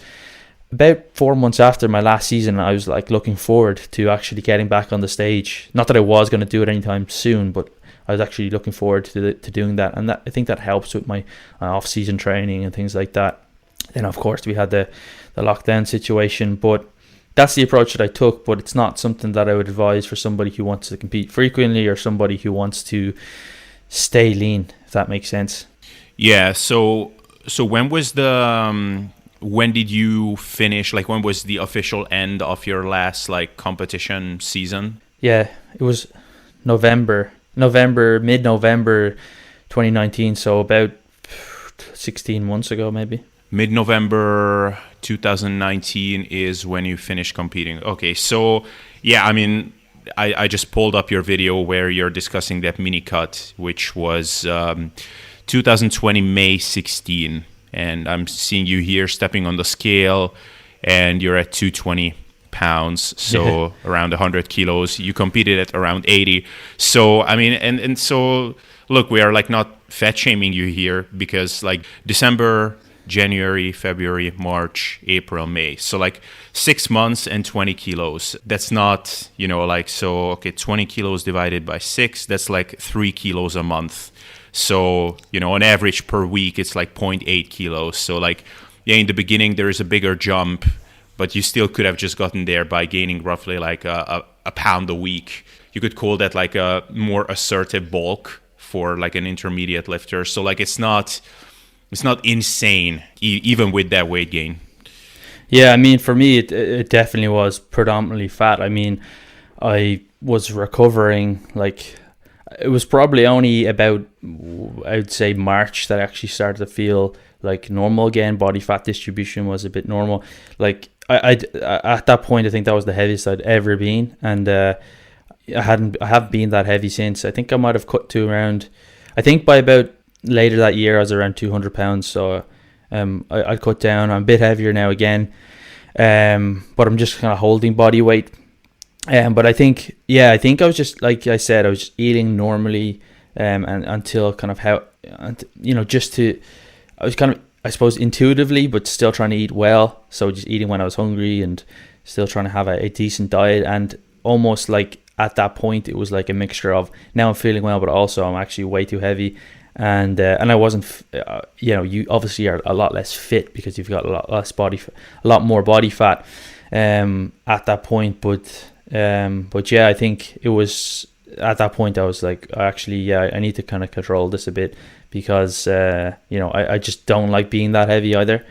about 4 months after my last season, I was like looking forward to actually getting back on the stage. Not that I was going to do it anytime soon, but I was actually looking forward to doing that, and I think that helps with my off-season training and things like that. Then of course we had the lockdown situation, but that's the approach that I took. But it's not something that I would advise for somebody who wants to compete frequently or somebody who wants to stay lean, if that makes sense. Yeah. So when was when did you finish? Like, when was the official end of your last like competition season? Yeah, it was mid-November 2019. So about 16 months ago, maybe. Mid-November 2019 is when you finished competing. Okay, so yeah, I mean, I just pulled up your video where you're discussing that mini cut, which was 2020 May 16, and I'm seeing you here stepping on the scale, and you're at 220 pounds, so around 100 kilos. You competed at around 80. So I mean, and so look, we are like not fat shaming you here, because like December, January, February, March, April, May. So like 6 months and 20 kilos. That's not, like, so, okay, 20 kilos divided by 6, that's like 3 kilos a month. So, on average per week, it's like 0.8 kilos. So like, yeah, in the beginning, there is a bigger jump, but you still could have just gotten there by gaining roughly like a pound a week. You could call that like a more assertive bulk for like an intermediate lifter. So like, it's not insane, even with that weight gain. Yeah, I mean, for me, it definitely was predominantly fat. I mean, I was recovering, like, it was probably only about, I would say, March that I actually started to feel like normal again. Body fat distribution was a bit normal. Like, I at that point, I think that was the heaviest I'd ever been. And I haven't been that heavy since. I think I might have cut to around, I think by about later that year, I was around 200 pounds. So I cut down. I'm a bit heavier now again, but I'm just kind of holding body weight. But I think I was just, like I said, I was just eating normally, and until kind of I was kind of, I suppose, intuitively, but still trying to eat well. So just eating when I was hungry and still trying to have a decent diet. And almost like at that point, it was like a mixture of, now I'm feeling well, but also I'm actually way too heavy. And I wasn't, you obviously are a lot less fit because you've got a lot more body fat at that point. But yeah, I think it was at that point I was like, actually, I need to kind of control this a bit, because I just don't like being that heavy either.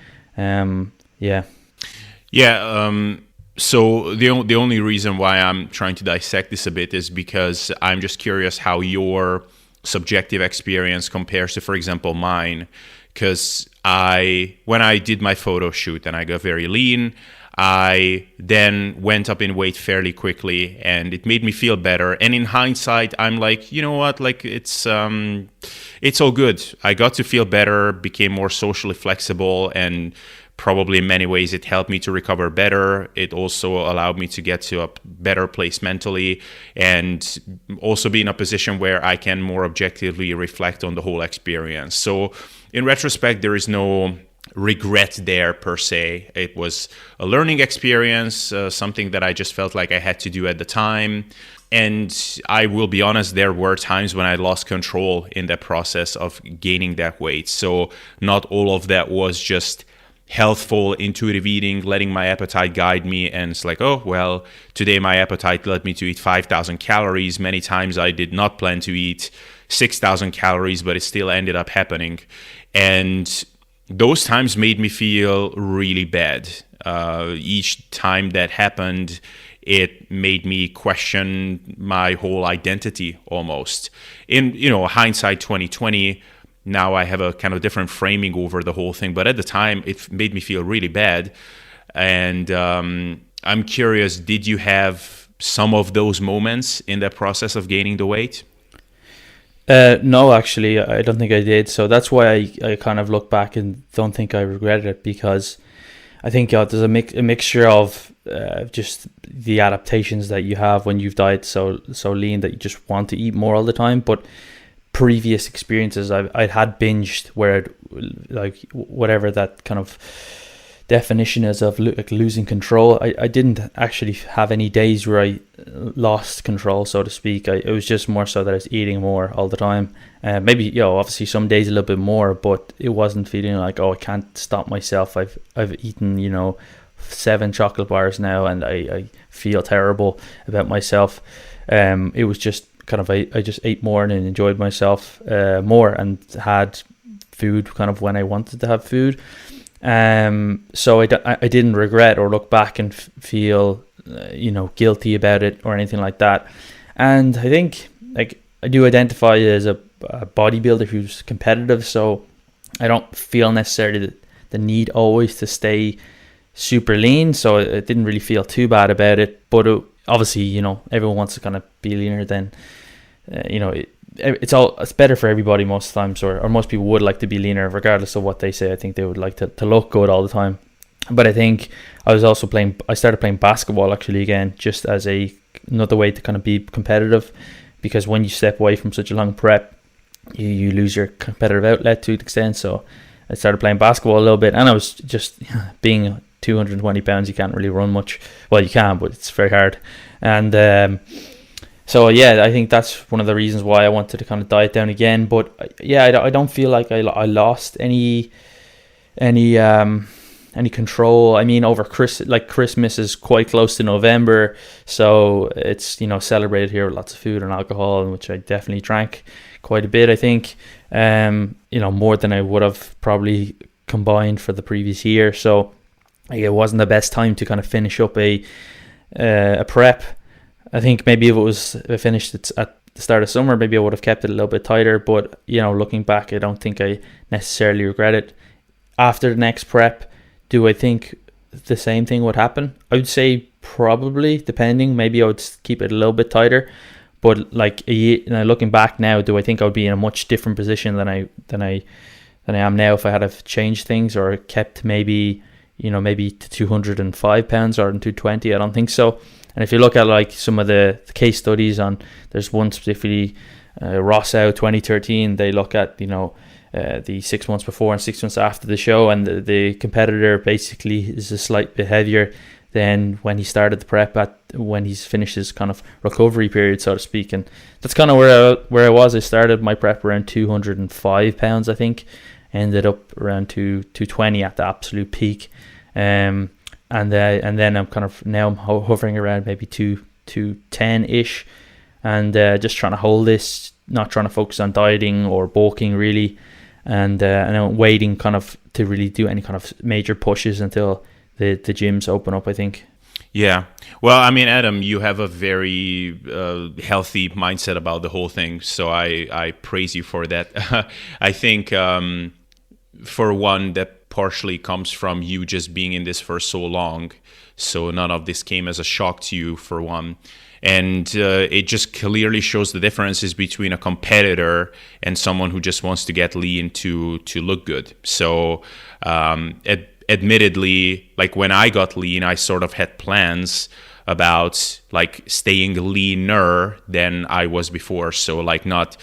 So the only reason why I'm trying to dissect this a bit is because I'm just curious how your subjective experience compares to, for example, mine. Because when I did my photo shoot and I got very lean, I then went up in weight fairly quickly, and it made me feel better. And in hindsight, I'm like, you know what? Like, it's all good. I got to feel better, became more socially flexible, and probably in many ways it helped me to recover better. It also allowed me to get to a better place mentally, and also be in a position where I can more objectively reflect on the whole experience. So in retrospect, there is no regret there per se. It was a learning experience, something that I just felt like I had to do at the time. And I will be honest, there were times when I lost control in that process of gaining that weight. So not all of that was just healthful, intuitive eating, letting my appetite guide me. And it's like, oh, well, today my appetite led me to eat 5,000 calories. Many times I did not plan to eat 6,000 calories, but it still ended up happening. And those times made me feel really bad. Each time that happened, it made me question my whole identity almost. In hindsight 2020, now I have a kind of different framing over the whole thing. But at the time, it made me feel really bad. And I'm curious, did you have some of those moments in that process of gaining the weight? No, actually, I don't think I did. So that's why I kind of look back and don't think I regretted it, because I think there's a mixture of just the adaptations that you have when you've died so lean that you just want to eat more all the time. But previous experiences, I'd had binged where, like, whatever that kind of definition is of losing control, I didn't actually have any days where I lost control, so to speak. It was just more so that I was eating more all the time. Maybe, obviously some days a little bit more, but it wasn't feeling like, oh, I can't stop myself. I've eaten 7 chocolate bars now and I feel terrible about myself. It was just kind of, I just ate more and enjoyed myself more, and had food kind of when I wanted to have food. So I didn't regret or look back and feel guilty about it or anything like that. And I think, like, I do identify as a bodybuilder who's competitive, so I don't feel necessarily the need always to stay super lean, so I didn't really feel too bad about it. But obviously, everyone wants to kind of be leaner than it's better for everybody most times, or most people would like to be leaner regardless of what they say. I think they would like to look good all the time. But I think I started playing basketball actually again, just as another way to kind of be competitive, because when you step away from such a long prep, you lose your competitive outlet to an extent. So I started playing basketball a little bit, and I was just, being 220 pounds, you can't really run much. Well, you can, but it's very hard. And so yeah, I think that's one of the reasons why I wanted to kind of diet down again. But yeah, I don't feel like I lost any control. I mean, over Christmas is quite close to November, so it's celebrated here with lots of food and alcohol, which I definitely drank quite a bit. I think more than I would have probably combined for the previous year. So it wasn't the best time to kind of finish up a prep. I think maybe if I finished it at the start of summer, maybe I would have kept it a little bit tighter. But looking back, I don't think I necessarily regret it. After the next prep, do I think the same thing would happen? I would say probably, depending. Maybe I would keep it a little bit tighter. But like looking back now, do I think I would be in a much different position than I am now if I had have changed things, or kept maybe to 205 pounds or 220? I don't think so. And if you look at like some of the case studies there's one specifically, Rossau 2013, they look at the 6 months before and 6 months after the show, and the competitor basically is a slight bit heavier than when he started the prep when he's finished his kind of recovery period, so to speak. And that's kind of where I was. I started my prep around 205 pounds, I think, ended up around 220 at the absolute peak. And then I'm kind of now hovering around maybe 210 ish, and just trying to hold this, not trying to focus on dieting or bulking really, and I'm waiting kind of to really do any kind of major pushes until the gyms open up, I think. Yeah. Well, I mean, Adam, you have a very healthy mindset about the whole thing, so I praise you for that. I think for one, that partially comes from you just being in this for so long, so none of this came as a shock to you, for one. And it just clearly shows the differences between a competitor and someone who just wants to get lean to look good. So admittedly, like when I got lean, I sort of had plans about like staying leaner than I was before. So like not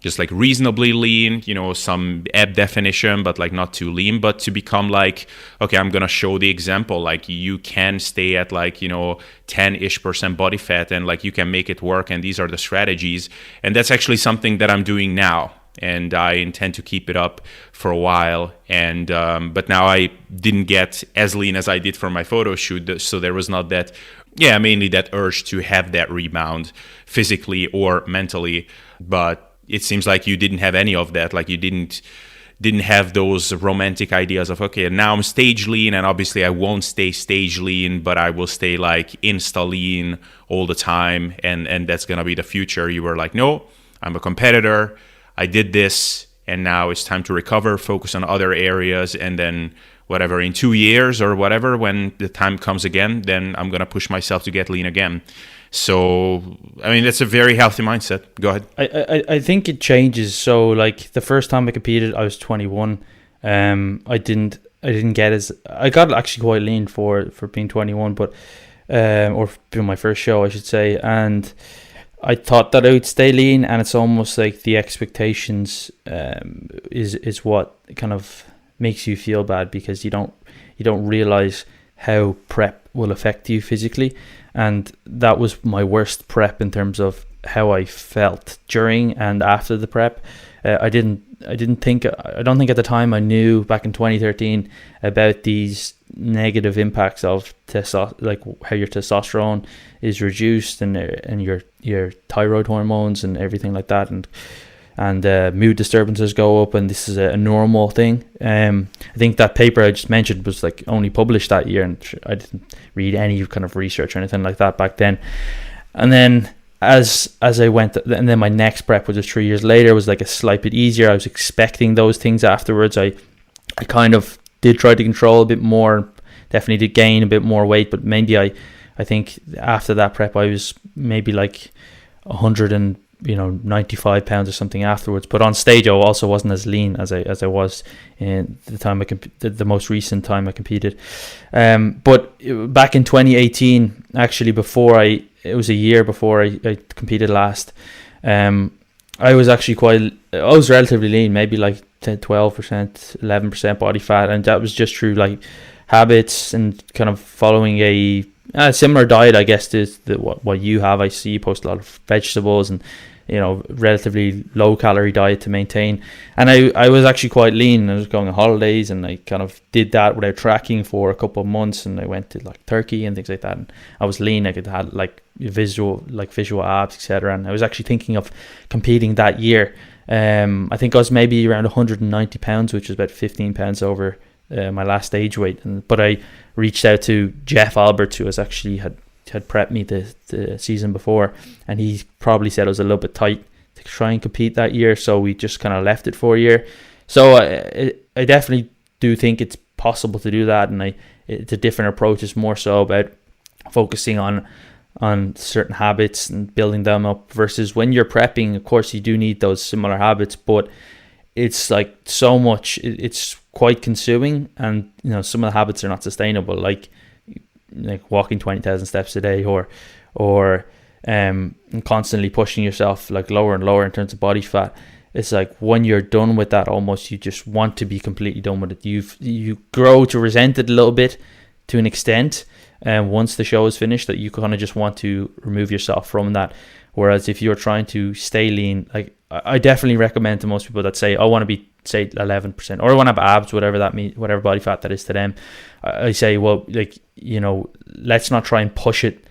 just like reasonably lean, some ab definition, but like not too lean, but to become like, okay, I'm gonna show the example. Like you can stay at like 10-ish% body fat, and like you can make it work, and these are the strategies. And that's actually something that I'm doing now, and I intend to keep it up for a while. And but now I didn't get as lean as I did for my photo shoot, so there was not that, mainly that urge to have that rebound physically or mentally. But it seems like you didn't have any of that. Like you didn't have those romantic ideas of, okay, now I'm stage lean, and obviously I won't stay stage lean, but I will stay like insta lean all the time, and that's gonna be the future. You were like, no, I'm a competitor, I did this, and now it's time to recover, focus on other areas, and then whatever, in 2 years or whatever, when the time comes again, then I'm gonna push myself to get lean again. So, I mean, that's a very healthy mindset. Go ahead. I think it changes. So, like the first time I competed, I was 21. I didn't get as, I got actually quite lean for being 21, but or being my first show, I should say. And I thought that I would stay lean, and it's almost like the expectations is what kind of makes you feel bad, because you don't realize how prep will affect you physically. And that was my worst prep in terms of how I felt during and after the prep. I don't think at the time I knew back in 2013 about these negative impacts of like how your testosterone is reduced, and your thyroid hormones and everything like that, and mood disturbances go up, and this is a normal thing. I think that paper I just mentioned was like only published that year, and I didn't read any kind of research or anything like that back then. And then as I went, and then my next prep, which was 3 years later, was like a slight bit easier. I was expecting those things afterwards. I kind of did try to control a bit more, definitely did gain a bit more weight, but maybe I think after that prep I was maybe like 95 pounds or something afterwards. But on stage I also wasn't as lean as I was in the time the most recent time I competed. But back in 2018, actually, it was a year before I competed last, I was relatively lean, maybe like 10, 12%, 11% body fat, and that was just through like habits and kind of following a similar diet, I guess, to what you have. I see you post a lot of vegetables and relatively low calorie diet to maintain. And I was actually quite lean. I was going on holidays, and I kind of did that without tracking for a couple of months, and I went to like Turkey and things like that, and I was lean. I could have like visual abs, etc. And I was actually thinking of competing that year. I think I was maybe around 190 pounds, which is about 15 pounds over my last stage weight. But I reached out to Jeff Albert, who was actually had prepped me the season before, and he probably said I was a little bit tight to try and compete that year, so we just kind of left it for a year. So I definitely do think it's possible to do that, and it's a different approach. It's more so about focusing on certain habits and building them up, versus when you're prepping, of course you do need those similar habits, but it's like so much, it's quite consuming, and some of the habits are not sustainable, like walking 20,000 steps a day, or constantly pushing yourself like lower and lower in terms of body fat. It's like when you're done with that, almost you just want to be completely done with it. You grow to resent it a little bit to an extent, and once the show is finished, that you kind of just want to remove yourself from that. Whereas if you're trying to stay lean, like I definitely recommend to most people that say I want to be, say, 11%, or I want to have abs, whatever that means, whatever body fat that is to them, I say, well, like, let's not try and push it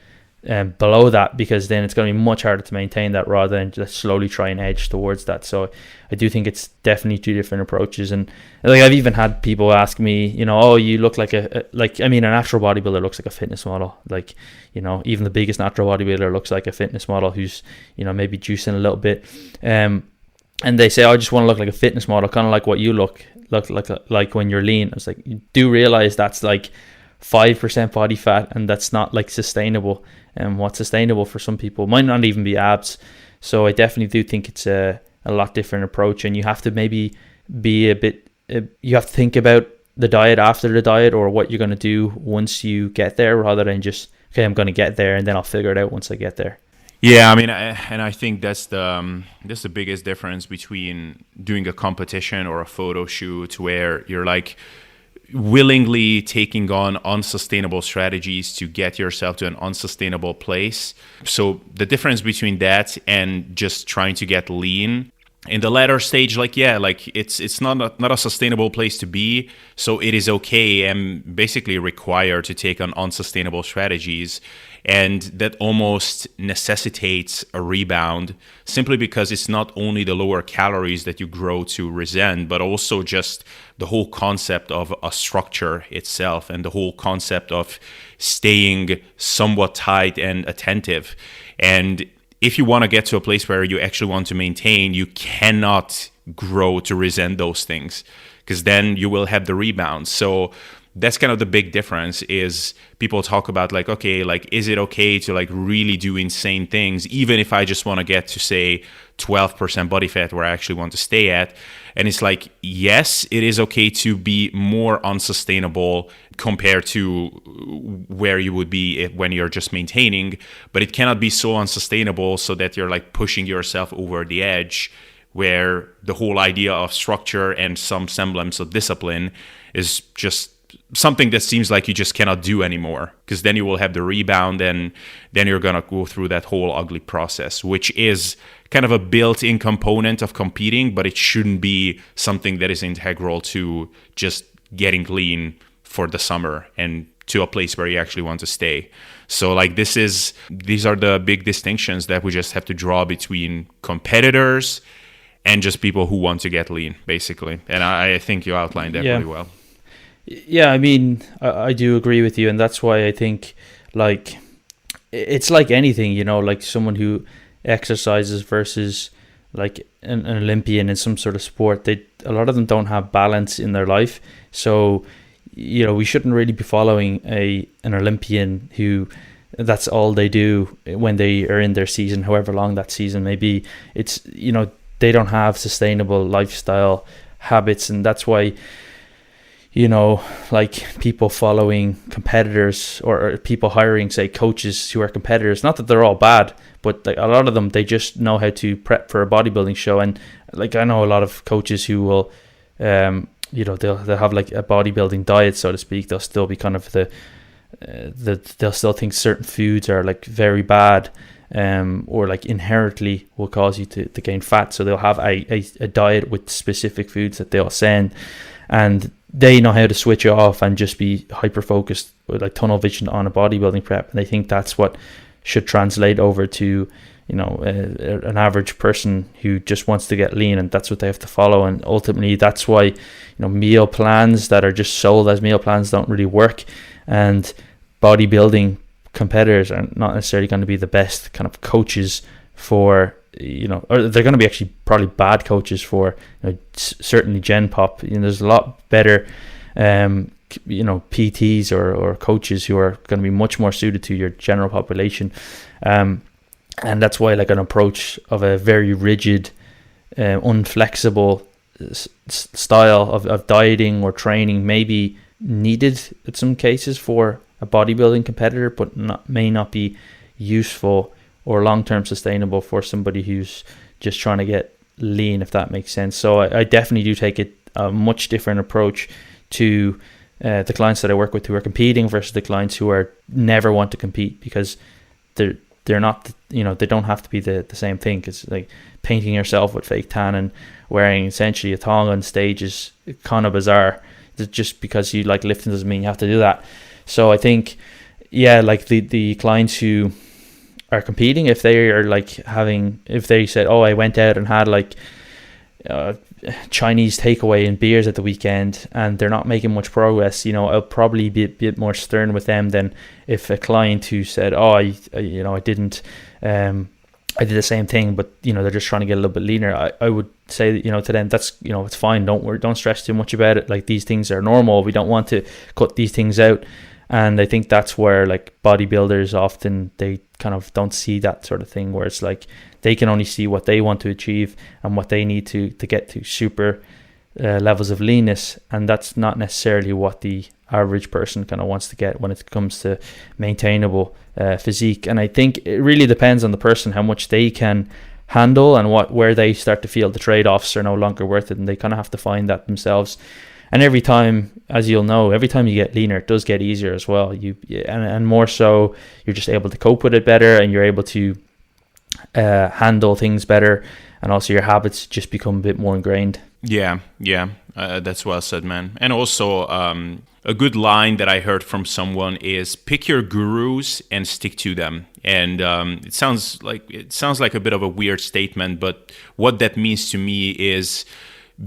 below that, because then it's going to be much harder to maintain that, rather than just slowly try and edge towards that. So I do think it's definitely two different approaches. And like I've even had people ask me, oh, you look like a natural bodybuilder looks like a fitness model. Like, even the biggest natural bodybuilder looks like a fitness model who's, maybe juicing a little bit. And they say, I just want to look like a fitness model, kind of like what you look like when you're lean. I was like, you do realize that's like 5% body fat, and that's not like sustainable. And what's sustainable for some people might not even be abs. So I definitely do think it's a lot different approach, and you have to maybe be a bit, you have to think about the diet after the diet, or what you're going to do once you get there, rather than just, okay, I'm going to get there and then I'll figure it out once I get there. Yeah, I mean, and I think that's the biggest difference between doing a competition or a photo shoot, where you're like willingly taking on unsustainable strategies to get yourself to an unsustainable place. So the difference between that and just trying to get lean in the latter stage, like, yeah, like it's not a sustainable place to be. So it is okay and basically required to take on unsustainable strategies. And that almost necessitates a rebound, simply because it's not only the lower calories that you grow to resent, but also just the whole concept of a structure itself, and the whole concept of staying somewhat tight and attentive. And if you want to get to a place where you actually want to maintain, you cannot grow to resent those things, because then you will have the rebound. So that's kind of the big difference. Is people talk about like, okay, like, is it okay to like really do insane things, even if I just want to get to, say, 12% body fat where I actually want to stay at? And it's like, yes, it is okay to be more unsustainable compared to where you would be when you're just maintaining, but it cannot be so unsustainable so that you're like pushing yourself over the edge, where the whole idea of structure and some semblance of discipline is just something that seems like you just cannot do anymore, because then you will have the rebound, and then you're going to go through that whole ugly process, which is kind of a built-in component of competing, but it shouldn't be something that is integral to just getting lean for the summer and to a place where you actually want to stay. So like these are the big distinctions that we just have to draw between competitors and just people who want to get lean, basically. And I think you outlined that really well. Yeah, I mean, I do agree with you, and that's why I think, like, it's like anything, you know, like someone who exercises versus like an Olympian in some sort of sport. A lot of them don't have balance in their life, so you know, we shouldn't really be following an Olympian who that's all they do when they are in their season, however long that season may be. It's, you know, they don't have sustainable lifestyle habits, and that's why, you know, like people following competitors, or people hiring, say, coaches who are competitors. Not that they're all bad, but like a lot of them, they just know how to prep for a bodybuilding show. And like, I know a lot of coaches who will, you know, they'll have like a bodybuilding diet, so to speak. They'll still be kind of they'll still think certain foods are like very bad, or like inherently will cause you to gain fat. So they'll have a diet with specific foods that they'll send, and they know how to switch off and just be hyper focused with like tunnel vision on a bodybuilding prep. And they think that's what should translate over to, you know, an average person who just wants to get lean, and that's what they have to follow. And ultimately, that's why, you know, meal plans that are just sold as meal plans don't really work, and bodybuilding competitors are not necessarily going to be the best kind of coaches for, you know, or they're going to be actually probably bad coaches for, you know, certainly Gen Pop. You know, there's a lot better, you know, PTs or coaches who are going to be much more suited to your general population. And that's why like an approach of a very rigid, unflexible style of dieting or training may be needed in some cases for a bodybuilding competitor, but may not be useful or long-term sustainable for somebody who's just trying to get lean, if that makes sense. So I definitely do take a much different approach to the clients that I work with who are competing versus the clients who are never want to compete, because they're not, you know, they don't have to be the same thing. It's like painting yourself with fake tan and wearing essentially a thong on stage is kind of bizarre. Just because you like lifting doesn't mean you have to do that. So I think, yeah, like the clients who are competing, if they are like if they said, oh, I went out and had like Chinese takeaway and beers at the weekend, and they're not making much progress, you know, I'll probably be a bit more stern with them than if a client who said, oh, I didn't, I did the same thing, but, you know, they're just trying to get a little bit leaner. I would say, you know, to them, that's, you know, it's fine. Don't stress too much about it. Like, these things are normal. We don't want to cut these things out. And I think that's where like bodybuilders often, they kind of don't see that sort of thing, where it's like they can only see what they want to achieve and what they need to get to super levels of leanness, and that's not necessarily what the average person kind of wants to get when it comes to maintainable physique. And I think it really depends on the person how much they can handle and where they start to feel the trade-offs are no longer worth it, and they kind of have to find that themselves. And every time, as you'll know, every time you get leaner, it does get easier as well. And more so, you're just able to cope with it better, and you're able to handle things better, and also your habits just become a bit more ingrained. Yeah, that's well said, man. And also, a good line that I heard from someone is pick your gurus and stick to them. And it sounds like a bit of a weird statement, but what that means to me is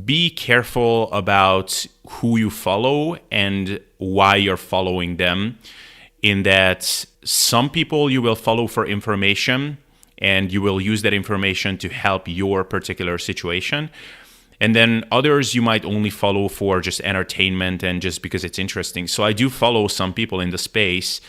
be careful about who you follow and why you're following them. In that some people you will follow for information, and you will use that information to help your particular situation. And then others you might only follow for just entertainment and just because it's interesting. So I do follow some people in the space,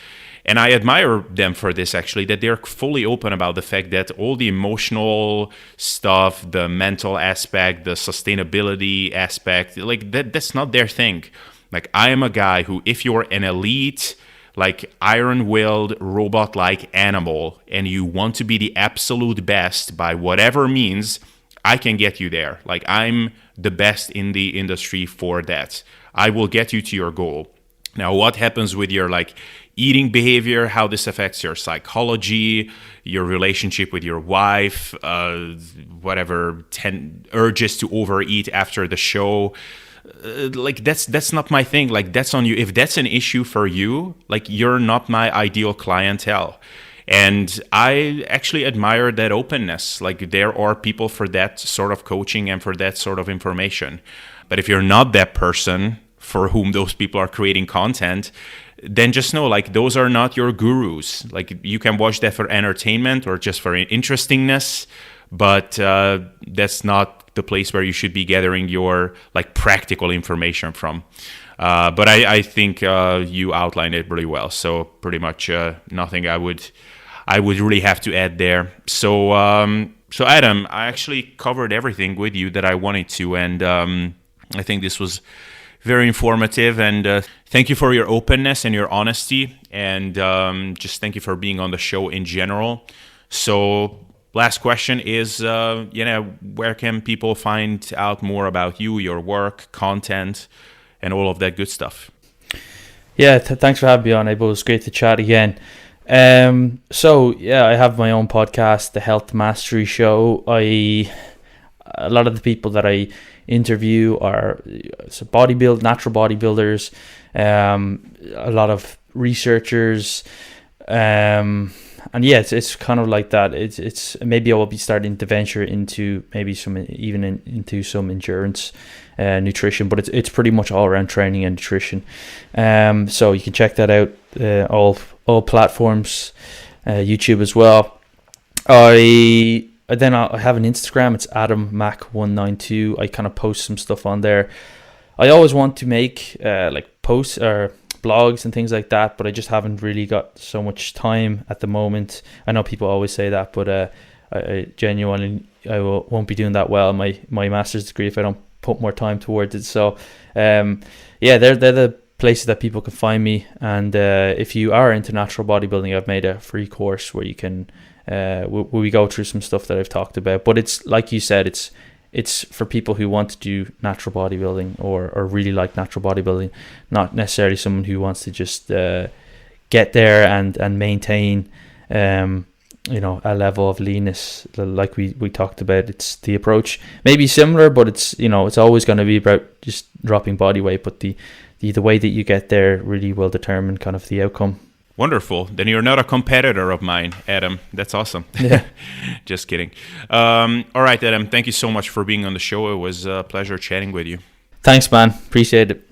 and I admire them for this, actually, that they're fully open about the fact that all the emotional stuff, the mental aspect, the sustainability aspect, like that's not their thing. Like, I am a guy who, if you're an elite, like iron-willed, robot-like animal, and you want to be the absolute best by whatever means, I can get you there. Like, I'm the best in the industry for that. I will get you to your goal. Now, what happens with your eating behavior, how this affects your psychology, your relationship with your wife, whatever, urges to overeat after the show, that's not my thing. Like, that's on you. If that's an issue for you, you're not my ideal clientele. And I actually admire that openness. Like, there are people for that sort of coaching and for that sort of information. But if you're not that person for whom those people are creating content, then just know, those are not your gurus. You can watch that for entertainment or just for interestingness, but that's not the place where you should be gathering your practical information from. But I think you outlined it really well. So pretty much nothing I would really have to add there. So Adam, I actually covered everything with you that I wanted to, and I think this was very informative, and thank you for your openness and your honesty, and just thank you for being on the show in general. So last question is, where can people find out more about you, your work, content, and all of that good stuff? Yeah, thanks for having me on, Abel. It was great to chat again. So I have my own podcast, the Health Mastery Show. A lot of the people that I interview are natural bodybuilders, a lot of researchers, and it's kind of like that. It's maybe I will be starting to venture into maybe into some endurance nutrition, but it's pretty much all around training and nutrition. So you can check that out, all platforms, YouTube as well. I have an Instagram. It's Adam Mac192. I kind of post some stuff on there. I always want to make posts or blogs and things like that, but I just haven't really got so much time at the moment. I know people always say that, but I genuinely won't be doing that well in my master's degree if I don't put more time towards it. So they're the places that people can find me. And if you are into natural bodybuilding, I've made a free course where you can we go through some stuff that I've talked about. But it's like you said, it's for people who want to do natural bodybuilding or really like natural bodybuilding, not necessarily someone who wants to just get there and maintain a level of leanness like we talked about. It's the approach maybe similar, but it's always going to be about just dropping body weight, but the way that you get there really will determine kind of the outcome. Wonderful. Then you're not a competitor of mine, Adam. That's awesome. Yeah. Just kidding. All right, Adam, thank you so much for being on the show. It was a pleasure chatting with you. Thanks, man. Appreciate it.